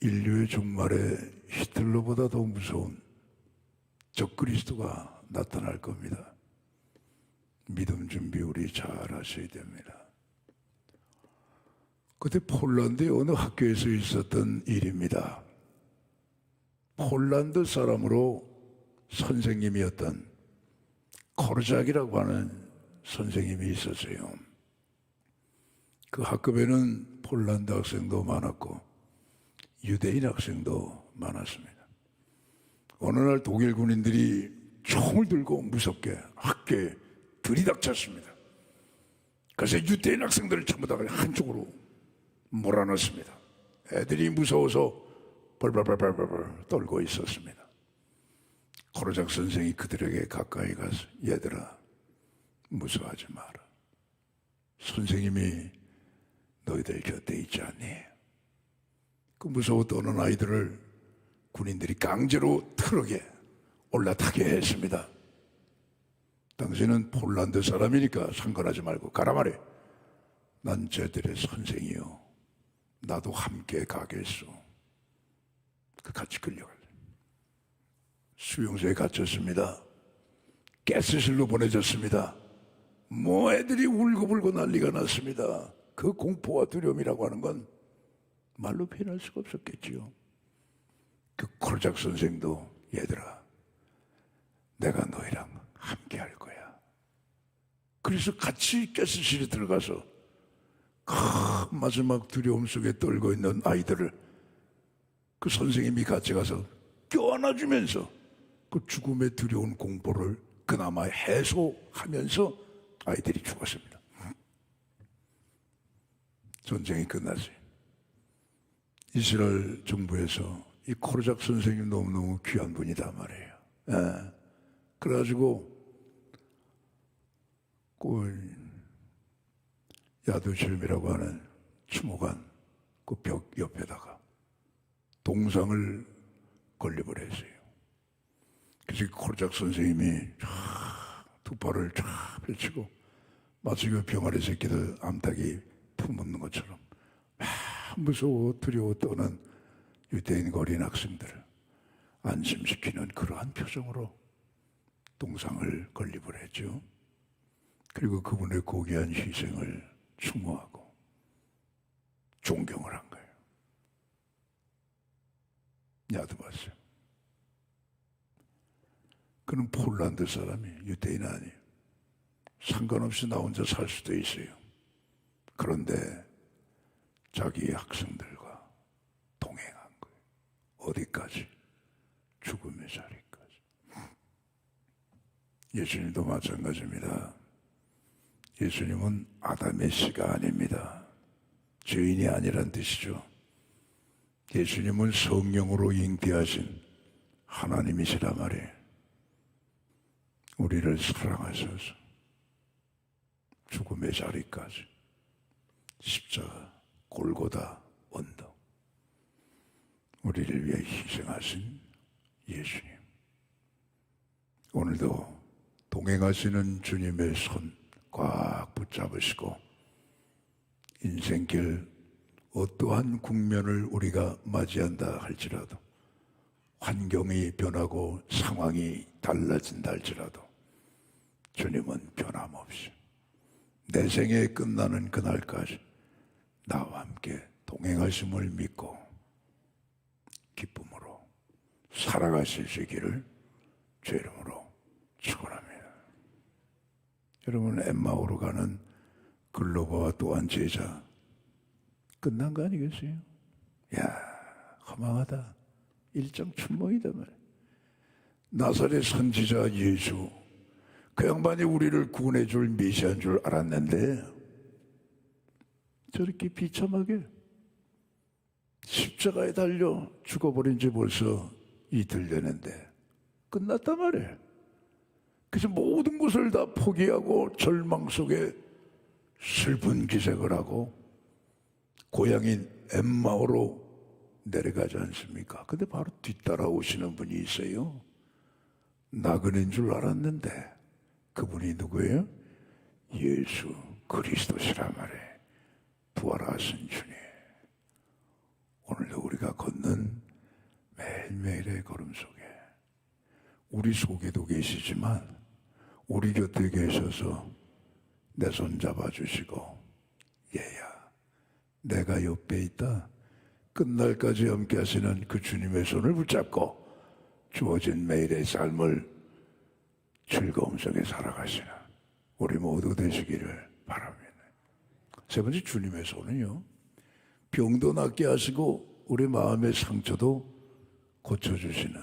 Speaker 3: 인류의 종말에 히틀러보다 더 무서운 적그리스도가 나타날 겁니다. 믿음 준비 우리 잘 하셔야 됩니다. 그때 폴란드의 어느 학교에서 있었던 일입니다. 폴란드 사람으로 선생님이었던 코르작이라고 하는 선생님이 있었어요. 그 학급에는 폴란드 학생도 많았고 유대인 학생도 많았습니다. 어느 날 독일 군인들이 총을 들고 무섭게 학교에 들이닥쳤습니다. 그래서 유대인 학생들을 전부 다 한쪽으로 몰아넣습니다. 애들이 무서워서 벌벌벌벌벌 떨고 있었습니다. 코르작 선생이 그들에게 가까이 가서 얘들아 무서워하지 마라. 선생님이 너희들 곁에 있지 않니? 그 무서워 떠는 아이들을 군인들이 강제로 트럭에 올라타게 했습니다. 당신은 폴란드 사람이니까 상관하지 말고 가라 말해. 난 쟤들의 선생이요. 나도 함께 가겠소. 같이 끌려가요. 수용소에 갇혔습니다. 가스실로 보내졌습니다. 뭐 애들이 울고불고 난리가 났습니다. 그 공포와 두려움이라고 하는 건 말로 표현할 수가 없었겠지요. 그 코르작 선생도 얘들아 내가 너희랑 함께 할 거야. 그래서 같이 가스실에 들어가서 마지막 두려움 속에 떨고 있는 아이들을 그 선생님이 같이 가서 껴안아주면서 그 죽음의 두려운 공포를 그나마 해소하면서 아이들이 죽었습니다. 전쟁이 끝났어요. 이스라엘 정부에서 이 코르작 선생님 너무너무 귀한 분이다 말이에요. 예. 그래가지고 그 야두실미라고 하는 추모관 그 벽 옆에다가 동상을 건립을 했어요. 그래서 코르작 선생님이 두 팔을 쫙 펼치고 마치 그 병아리 새끼들 암탉이 품었는 것처럼 무서워 두려워 떠는 유대인 어린 학생들을 안심시키는 그러한 표정으로 동상을 건립을 했죠. 그리고 그분의 고귀한 희생을 추모하고 존경을 한 거예요. 야드바스. 그는 폴란드 사람이 유대인 아니에요. 상관없이 나 혼자 살 수도 있어요. 그런데 자기 학생들과 동행한 거예요. 어디까지? 죽음의 자리까지. 예수님도 마찬가지입니다. 예수님은 아담의 씨가 아닙니다. 죄인이 아니란 뜻이죠. 예수님은 성령으로 잉태하신 하나님이시란 말이에요. 우리를 사랑하셔서 죽음의 자리까지 십자가 골고다 언덕 우리를 위해 희생하신 예수님. 오늘도 동행하시는 주님의 손 꽉 붙잡으시고 인생길 어떠한 국면을 우리가 맞이한다 할지라도 환경이 변하고 상황이 달라진다 할지라도 주님은 변함없이 내 생에 끝나는 그날까지 나와 함께 동행하심을 믿고 기쁨으로 살아가실 수 있기를 주 이름으로 축원합니다. 여러분 엠마오로 가는 글로바와 또한 제자 끝난 거 아니겠어요? 야 허망하다. 일정 춘몽이다 말이야. 나사렛 선지자 예수 그 양반이 우리를 구원해 줄 메시아인 줄 알았는데 저렇게 비참하게 십자가에 달려 죽어버린 지 벌써 이틀 되는데 끝났단 말이에요. 그래서 모든 것을 다 포기하고 절망 속에 슬픈 기색을 하고 고향인 엠마오로 내려가지 않습니까? 근데 바로 뒤따라오시는 분이 있어요. 나그네인 줄 알았는데 그분이 누구예요? 예수 그리스도시란 말이에요. 부활하신 주님. 오늘도 우리가 걷는 매일매일의 걸음 속에 우리 속에도 계시지만 우리 곁에 계셔서 내 손 잡아주시고 얘야 내가 옆에 있다. 끝날까지 함께 하시는 그 주님의 손을 붙잡고 주어진 매일의 삶을 즐거움 속에 살아가시는 우리 모두 되시기를 바랍니다. 세 번째 주님의 손은요. 병도 낫게 하시고 우리 마음의 상처도 고쳐주시는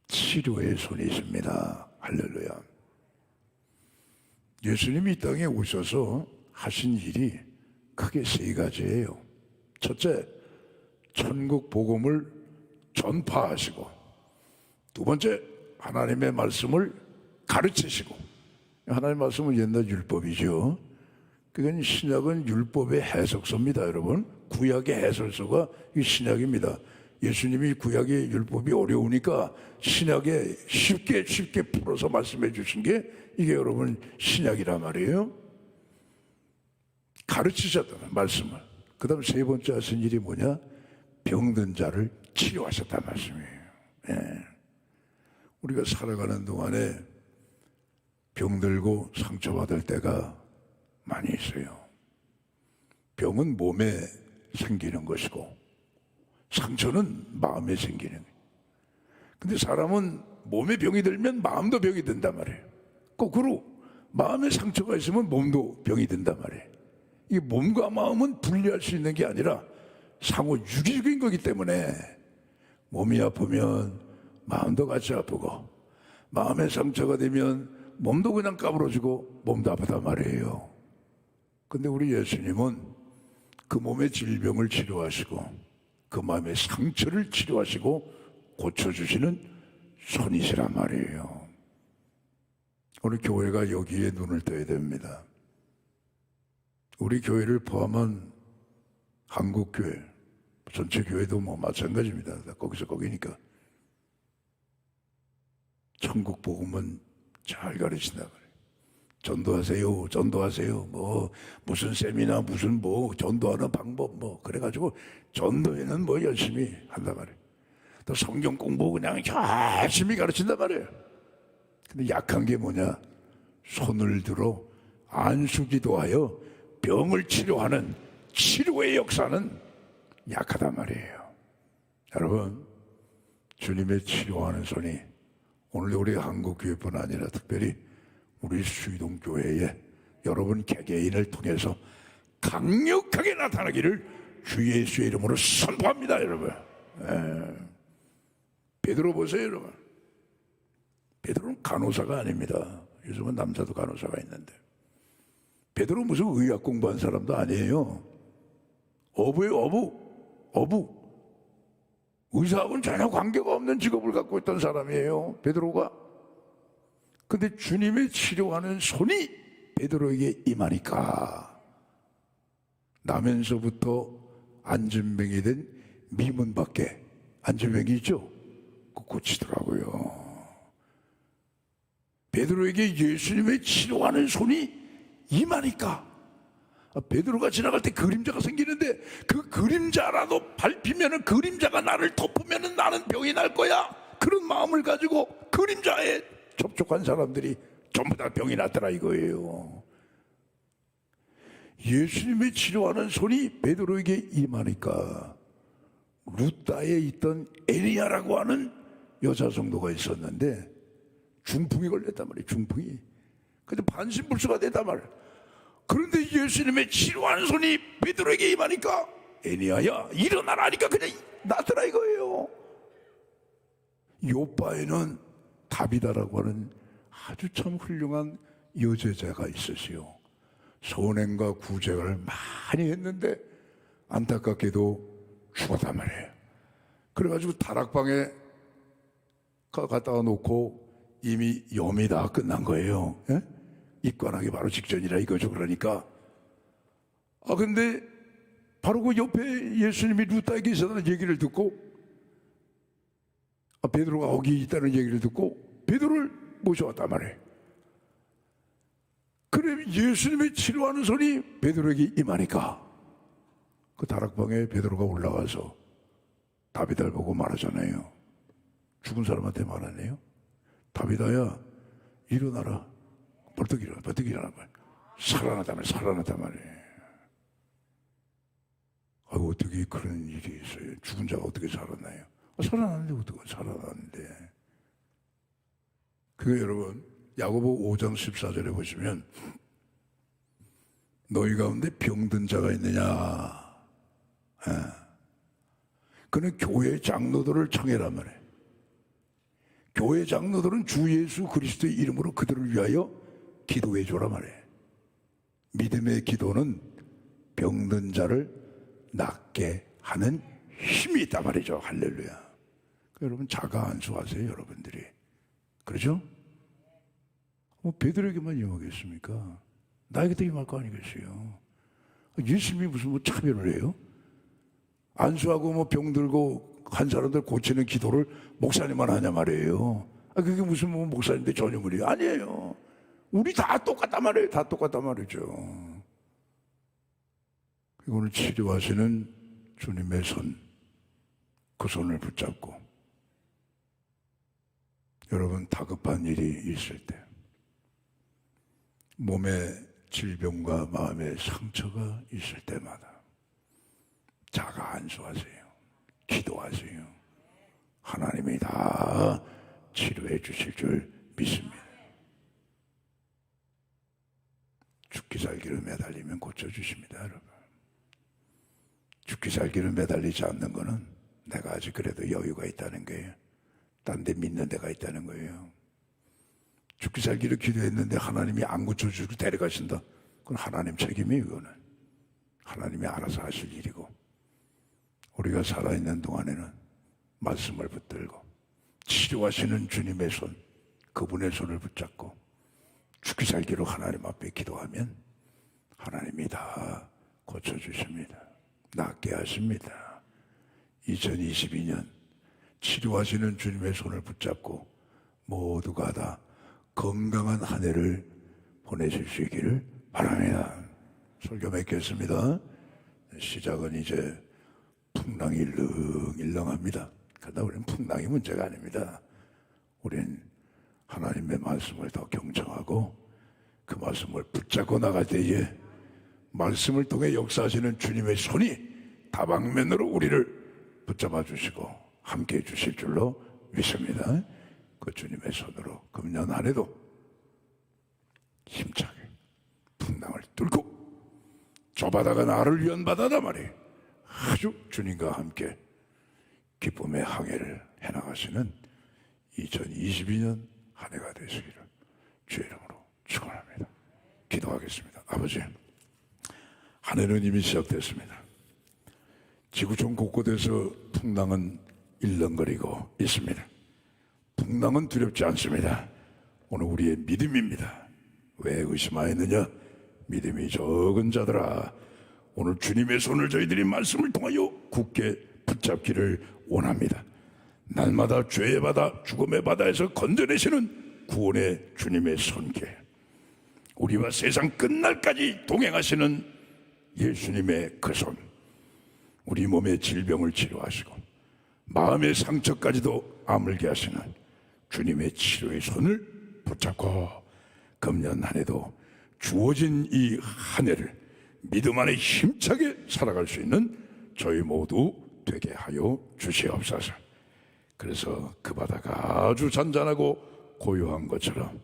Speaker 3: 치료의 손이십니다. 할렐루야. 예수님이 이 땅에 오셔서 하신 일이 크게 세 가지예요. 첫째, 천국 복음을 전파하시고, 두 번째, 하나님의 말씀을 가르치시고. 하나님의 말씀은 옛날 율법이죠. 그건 신약은 율법의 해석서입니다, 여러분. 구약의 해설서가 이 신약입니다. 예수님이 구약의 율법이 어려우니까 신약에 쉽게 풀어서 말씀해 주신 게 이게 여러분 신약이란 말이에요. 가르치셨다는 말씀을. 그 다음 세 번째 하신 일이 뭐냐? 병든 자를 치료하셨다는 말씀이에요. 예. 우리가 살아가는 동안에 병들고 상처받을 때가 많이 있어요. 병은 몸에 생기는 것이고 상처는 마음에 생기는 거예요. 근데 사람은 몸에 병이 들면 마음도 병이 든단 말이에요. 거꾸로 마음에 상처가 있으면 몸도 병이 든단 말이에요. 이 몸과 마음은 분리할 수 있는 게 아니라 상호 유기적인 거기 때문에 몸이 아프면 마음도 같이 아프고 마음에 상처가 되면 몸도 그냥 까부러지고 몸도 아프단 말이에요. 근데 우리 예수님은 그 몸의 질병을 치료하시고 그 마음의 상처를 치료하시고 고쳐주시는 손이시란 말이에요. 오늘 교회가 여기에 눈을 떠야 됩니다. 우리 교회를 포함한 한국교회, 전체 교회도 뭐 마찬가지입니다. 다 거기서 거기니까. 천국 복음은 잘 가르친다 그래요. 전도하세요, 전도하세요. 뭐 무슨 세미나 무슨 뭐 전도하는 방법 뭐 그래가지고 전도에는 뭐 열심히 한단 말이에요. 또 성경 공부 그냥 열심히 가르친단 말이에요. 근데 약한 게 뭐냐? 손을 들어 안수기도하여 병을 치료하는 치료의 역사는 약하단 말이에요. 여러분, 주님의 치료하는 손이 오늘 우리 한국교회뿐 아니라 특별히 우리 수의동교회에 여러분 개개인을 통해서 강력하게 나타나기를 주 예수의 이름으로 선포합니다, 여러분. 베드로 보세요, 여러분. 베드로는 간호사가 아닙니다. 요즘은 남자도 간호사가 있는데. 베드로 무슨 의학 공부한 사람도 아니에요. 어부예요, 어부. 의사하고는 전혀 관계가 없는 직업을 갖고 있던 사람이에요, 베드로가. 근데 주님의 치료하는 손이 베드로에게 임하니까 나면서부터 안진병이 된 미문 밖에 안진병이 있죠? 그거 고치더라고요. 베드로에게 예수님의 치료하는 손이 임하니까 베드로가 지나갈 때 그림자가 생기는데 그 그림자라도 밟히면은 그림자가 나를 덮으면은 나는 병이 날 거야. 그런 마음을 가지고 그림자에 접촉한 사람들이 전부 다 병이 났더라 이거예요. 예수님의 치료하는 손이 베드로에게 임하니까 루다에 있던 에리야라고 하는 여자 성도가 있었는데 중풍이 걸렸단 말이에요. 중풍이. 근데 반신불수가 됐단 말이에요. 그런데 예수님의 치료하는 손이 베드로에게 임하니까 에리야야 일어나라 하니까 그냥 낫더라 이거예요. 요바에는 다비다라고 하는 아주 참 훌륭한 여제자가 있었어요. 선행과 구제를 많이 했는데 안타깝게도 죽었단 말이에요. 그래가지고 다락방에 갖다 놓고 이미 염이 다 끝난 거예요. 예? 입관하기 바로 직전이라 이거죠. 그러니까 근데 바로 그 옆에 예수님이 루다에게 있었다는 얘기를 듣고 베드로가 거기 있다는 얘기를 듣고 베드로를 모셔왔단 말이에요. 그래 예수님의 치료하는 손이 베드로에게 임하니까 그 다락방에 베드로가 올라와서 다비다를 보고 말하잖아요. 죽은 사람한테 말하네요. 다비다야 일어나라. 벌떡 일어나 살아났단 말이에요. 어떻게 그런 일이 있어요? 죽은 자가 어떻게 살았나요? 살아났는데 어떻게 살아났는데? 그게 여러분 야고보 5장 14절에 보시면 너희 가운데 병든 자가 있느냐? 그는 교회 장로들을 청해란 말이에요. 교회 장로들은 주 예수 그리스도의 이름으로 그들을 위하여 기도해 줘라 말이에요. 믿음의 기도는 병든 자를 낫게 하는 힘이 있단 말이죠. 할렐루야. 여러분 자가 안수하세요, 여러분들이. 그렇죠? 뭐 베드로에게만 임하겠습니까? 나에게도 임할 거 아니겠어요? 예수님이 무슨 뭐 차별을 해요? 안수하고 뭐 병들고 한 사람들 고치는 기도를 목사님만 하냐 말이에요. 그게 무슨 뭐 목사님들 전유물이 아니에요. 우리 다 똑같단 말이에요. 다 똑같단 말이죠. 오늘 치료하시는 주님의 손, 그 손을 붙잡고 여러분 다급한 일이 있을 때, 몸에 질병과 마음의 상처가 있을 때마다 자가 안수하세요. 기도하세요. 하나님이 다 치료해 주실 줄 믿습니다. 죽기 살기로 매달리면 고쳐주십니다, 여러분. 죽기 살기로 매달리지 않는 거는 내가 아직 그래도 여유가 있다는 거예요. 딴 데 믿는 데가 있다는 거예요. 죽기 살기로 기도했는데 하나님이 안 고쳐주고 데려가신다. 그건 하나님 책임이에요. 그거는 하나님이 알아서 하실 일이고, 우리가 살아있는 동안에는 말씀을 붙들고 치료하시는 주님의 손, 그분의 손을 붙잡고 죽기 살기로 하나님 앞에 기도하면 하나님이 다 고쳐주십니다. 낫게 하십니다. 2022년 치료하시는 주님의 손을 붙잡고 모두가 다 건강한 한 해를 보내실 수 있기를 바랍니다. 설교 맺겠습니다. 시작은 이제 풍랑이 일렁일렁합니다. 그러나 우리는 풍랑이 문제가 아닙니다. 우린 하나님의 말씀을 더 경청하고 그 말씀을 붙잡고 나갈 때에 말씀을 통해 역사하시는 주님의 손이 다방면으로 우리를 붙잡아 주시고 함께 해 주실 줄로 믿습니다. 그 주님의 손으로 금년 한 해도 힘차게 풍랑을 뚫고 저 바다가 나를 위한 바다다 말이에요. 아주 주님과 함께 기쁨의 항해를 해나가시는 2022년 한 해가 되시기를 주의 이름으로 축원합니다. 기도하겠습니다. 아버지, 한 해는 이미 시작됐습니다. 지구촌 곳곳에서 풍랑은 일렁거리고 있습니다. 풍랑은 두렵지 않습니다. 오늘 우리의 믿음입니다. 왜 의심하였느냐? 믿음이 적은 자들아, 오늘 주님의 손을 저희들이 말씀을 통하여 굳게 붙잡기를 원합니다. 날마다 죄의 바다, 죽음의 바다에서 건져내시는 구원의 주님의 손길, 우리와 세상 끝날까지 동행하시는 예수님의 그 손, 우리 몸의 질병을 치료하시고 마음의 상처까지도 아물게 하시는 주님의 치료의 손을 붙잡고 금년 한 해도 주어진 이 한 해를 믿음 안에 힘차게 살아갈 수 있는 저희 모두 되게 하여 주시옵소서. 그래서 그 바다가 아주 잔잔하고 고요한 것처럼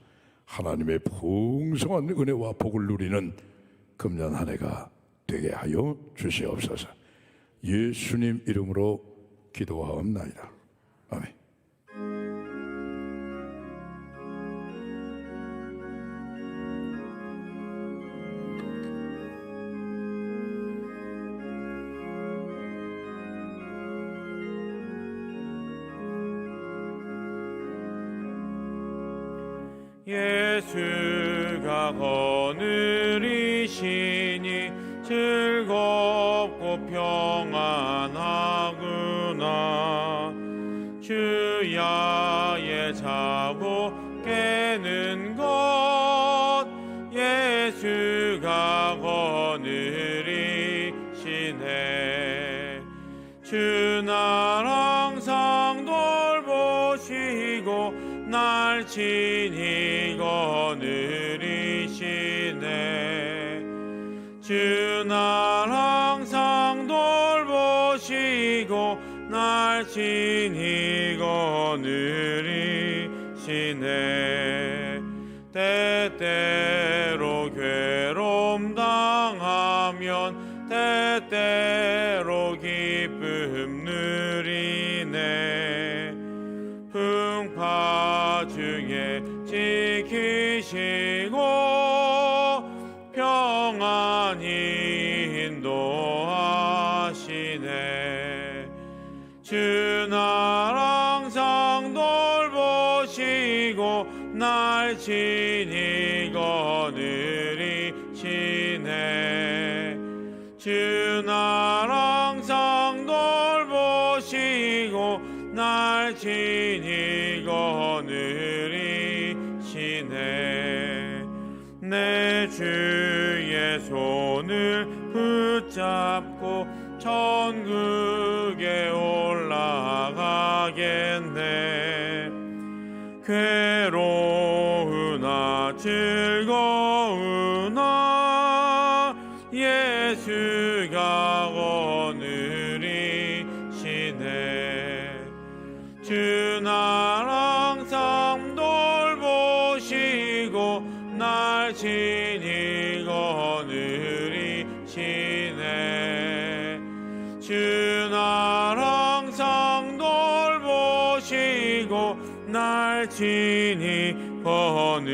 Speaker 3: 하나님의 풍성한 은혜와 복을 누리는 금년 한 해가 되게 하여 주시옵소서. 예수님 이름으로 기도하옵나이다. 아멘.
Speaker 1: 예수가 거느리시니 즐겁고 평안하구나. 주야에 자고 깨는 것 예수가 거느리시네. 주 날 항상 돌보시고 날 친히 거느리시네. 주 날 항상 돌보시고 날 친히 거느리시네. 때때로 괴로움 당하면 때때로 기쁨 누리네. 풍파 중에 지키시고 평안 주 날 항상 돌보시고 날 친히 거느리시네. 주 날 항상 돌보시고 날 친히 거느리시네. 내 주의 손을 붙잡고 천국에 올라가겠네. 괴로우나 즐거우나 예수가 거느리시네. 주 날 항상 돌보시고 날 친히 거느리시네. 주 날 항상 돌보시고 날 친히 거느리시네.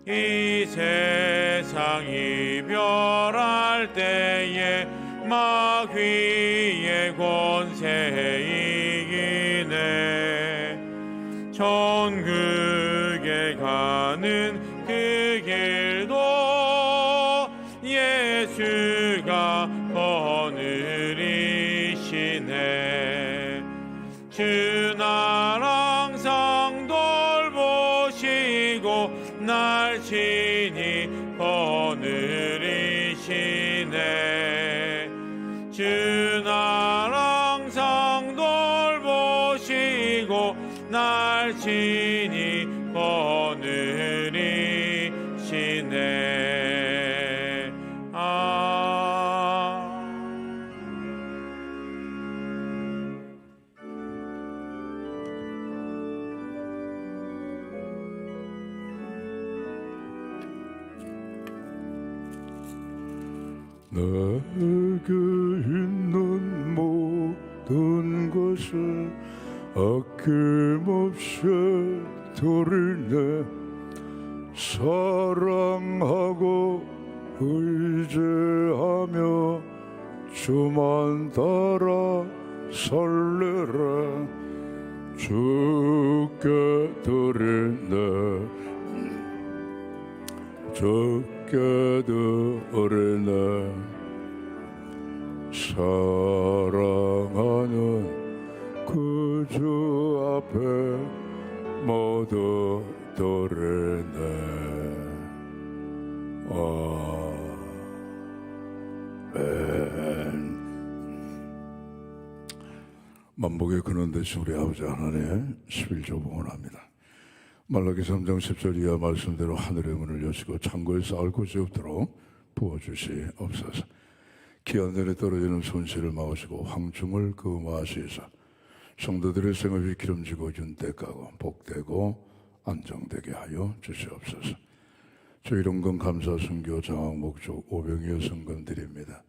Speaker 1: 이 세상 이별할 때에 마귀의 권세 이기네. 천국에 가는 그 길도 예수가 거느리시네. 주 날 항상 돌보시고 날 친히 거느리시네. 주 날 항상 돌보시고 날 친히 거느리시네.
Speaker 3: 내게 있는 모든 것을 아낌없이 드리네. 사랑하고 의지하며 주만 따라 설레라. 주께 드리네. 주께 드리네. 사랑하는 그 주 앞에 모두 드리네. 아멘. 만복의 근원 되신 우리 아버지 하나님 11조 봉헌합니다. 말라기 3장 10절 이하 말씀대로 하늘의 문을 여시고 창고에 쌓을 곳이 없도록 부어주시옵소서. 기한전에 떨어지는 손실을 막으시고 황충을 금하시사 성도들의 생업이 기름지고 윤택하고 복되고 안정되게 하여 주시옵소서. 저희 이름건 감사 순교 장학 목적 오병이어 성금 드립니다.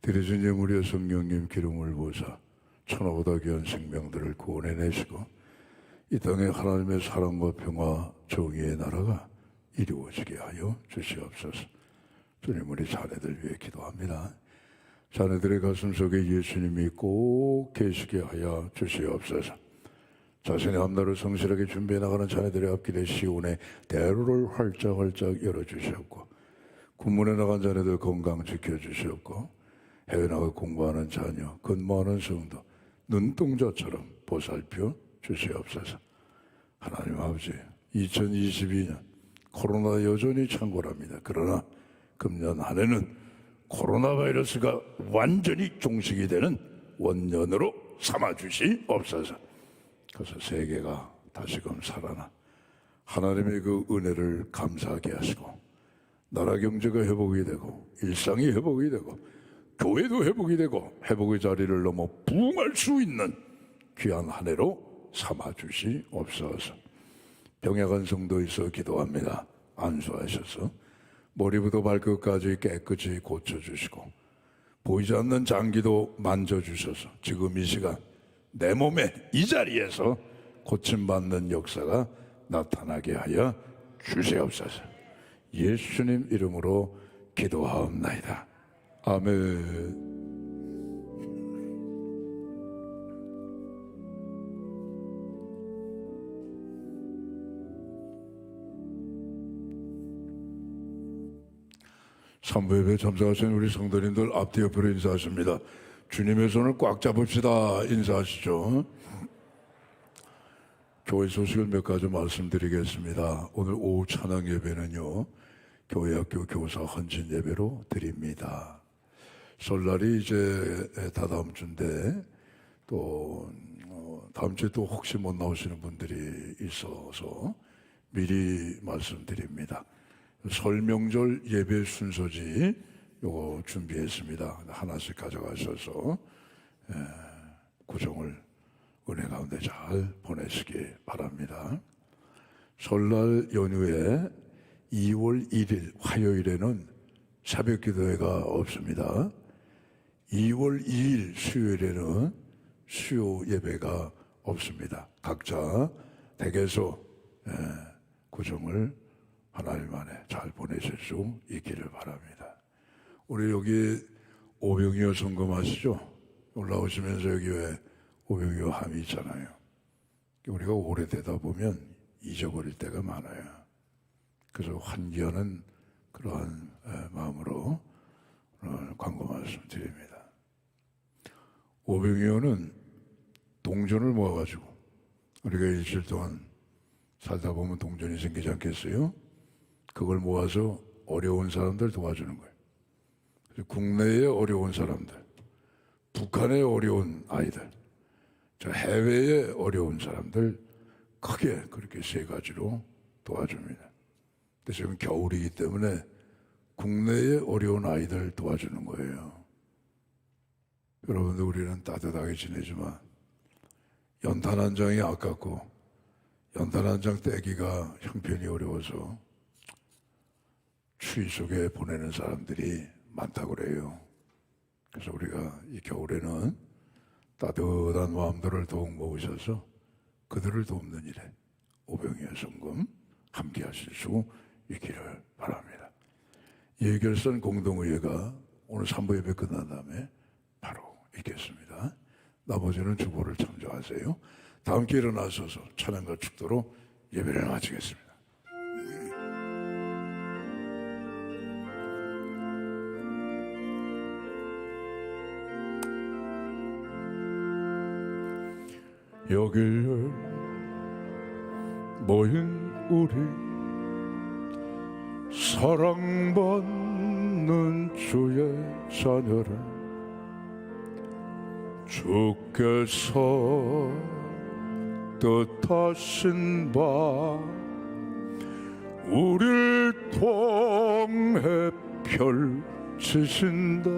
Speaker 3: 드려진 예물의 성령님 기름을 부으사 천하보다 귀한 생명들을 구원해내시고 이 땅에 하나님의 사랑과 평화 정의의 나라가 이루어지게 하여 주시옵소서. 주님, 우리 자녀들 위해 기도합니다. 자녀들의 가슴 속에 예수님이 꼭 계시게 하여 주시옵소서. 자신의 앞날을 성실하게 준비해 나가는 자녀들의 앞길에 시온의 대로를 활짝활짝 열어주시옵고, 군문에 나간 자녀들 건강 지켜주시옵고, 해외 나가 공부하는 자녀, 근무하는 성도 눈동자처럼 보살펴 주시옵소서. 하나님 아버지, 2022년 코로나 여전히 창궐합니다. 그러나 금년 한 해는 코로나 바이러스가 완전히 종식이 되는 원년으로 삼아주시옵소서. 그래서 세계가 다시금 살아나 하나님의 그 은혜를 감사하게 하시고 나라 경제가 회복이 되고 일상이 회복이 되고 교회도 회복이 되고 회복의 자리를 넘어 부흥할 수 있는 귀한 한 해로 삼아주시옵소서. 병약한 성도 있어 기도합니다. 안수하셔서 머리부터 발끝까지 깨끗이 고쳐주시고 보이지 않는 장기도 만져주셔서 지금 이 시간 내 몸에 이 자리에서 고침받는 역사가 나타나게 하여 주시옵소서. 예수님 이름으로 기도하옵나이다. 아멘. 산부예배 참석하신 우리 성도님들 앞뒤 옆으로 인사하십니다. 주님의 손을 꽉 잡읍시다. 인사하시죠. 교회 소식을 몇 가지 말씀드리겠습니다. 오늘 오후 찬양 예배는요, 교회학교 교사 헌신 예배로 드립니다. 설날이 이제 다다음 주인데 또 다음 주에 또 혹시 못 나오시는 분들이 있어서 미리 말씀드립니다. 설 명절 예배 순서지 요거 준비했습니다. 하나씩 가져가셔서 구정을 은혜 가운데 잘 보내시기 바랍니다. 설날 연휴에 2월 1일 화요일에는 새벽 기도회가 없습니다. 2월 2일 수요일에는 수요 예배가 없습니다. 각자 댁에서 구정을 하나님 안에 잘 보내실 수 있기를 바랍니다. 우리 여기 오병이어 성금 아시죠? 올라오시면서 여기 왜 오병이어 함이 있잖아요. 우리가 오래되다 보면 잊어버릴 때가 많아요. 그래서 환기하는 그러한 마음으로 오늘 광고 말씀드립니다. 오병이어는 동전을 모아가지고 우리가 일주일 동안 살다 보면 동전이 생기지 않겠어요? 그걸 모아서 어려운 사람들 도와주는 거예요. 국내에 어려운 사람들, 북한의 어려운 아이들, 저 해외의 어려운 사람들 크게 그렇게 세 가지로 도와줍니다. 근데 지금 겨울이기 때문에 국내의 어려운 아이들 도와주는 거예요. 여러분들 우리는 따뜻하게 지내지만 연탄 한 장이 아깝고 연탄 한 장 떼기가 형편이 어려워서 추위 속에 보내는 사람들이 많다고 그래요. 그래서 우리가 이 겨울에는 따뜻한 마음들을 더욱 모으셔서 그들을 돕는 일에 오병이어 성금 함께 하실 수 있기를 바랍니다. 예결선 공동의회가 오늘 3부 예배 끝난 다음에 바로 있겠습니다. 나머지는 주보를 참조하세요. 다 함께 일어나셔서 찬양과 축도로 예배를 마치겠습니다. 여기에 모인 우리 사랑받는 주의 자녀를 주께서 뜻하신 바 우리를 통해 펼치신다.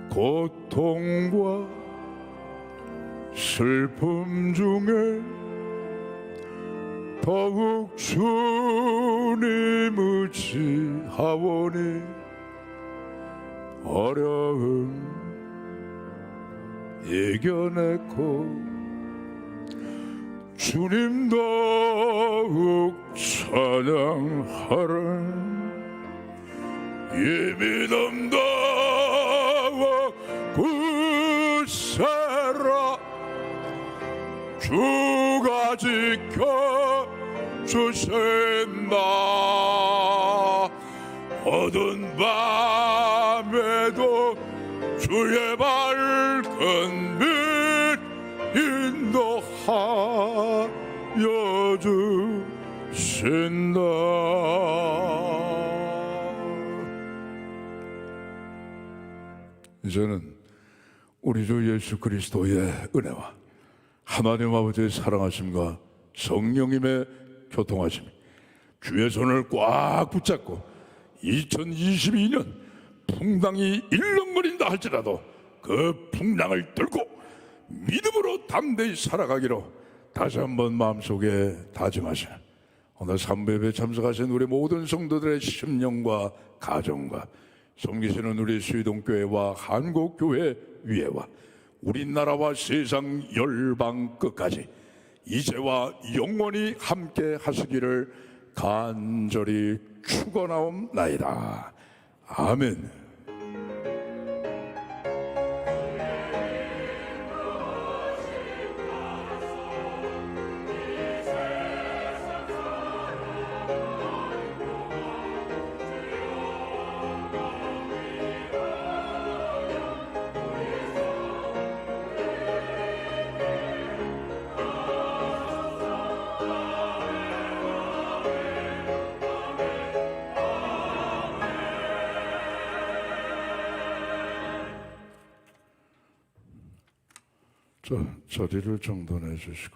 Speaker 3: 고통과 슬픔 중에 더욱 주님 의지하오니 어려움 이겨내고 주님 더욱 찬양하라. 이 믿음 더욱 굳세라. 주가 지켜주신다. 어두운 밤에도 주의 밝은 빛 인도하여 주신다. 이제는 우리 주 예수 그리스도의 은혜와 하나님 아버지의 사랑하심과 성령님의 교통하심, 주의 손을 꽉 붙잡고 2022년 풍랑이 일렁거린다 할지라도 그 풍랑을 뚫고 믿음으로 담대히 살아가기로 다시 한번 마음속에 다짐하시는 오늘 삼부예배 참석하신 우리 모든 성도들의 심령과 가정과 섬기시는 우리 수의동교회와 한국교회 위에와 우리나라와 세상 열방 끝까지 이제와 영원히 함께 하시기를 간절히 축원하옵나이다. 아멘. 자리를 정돈해 주시고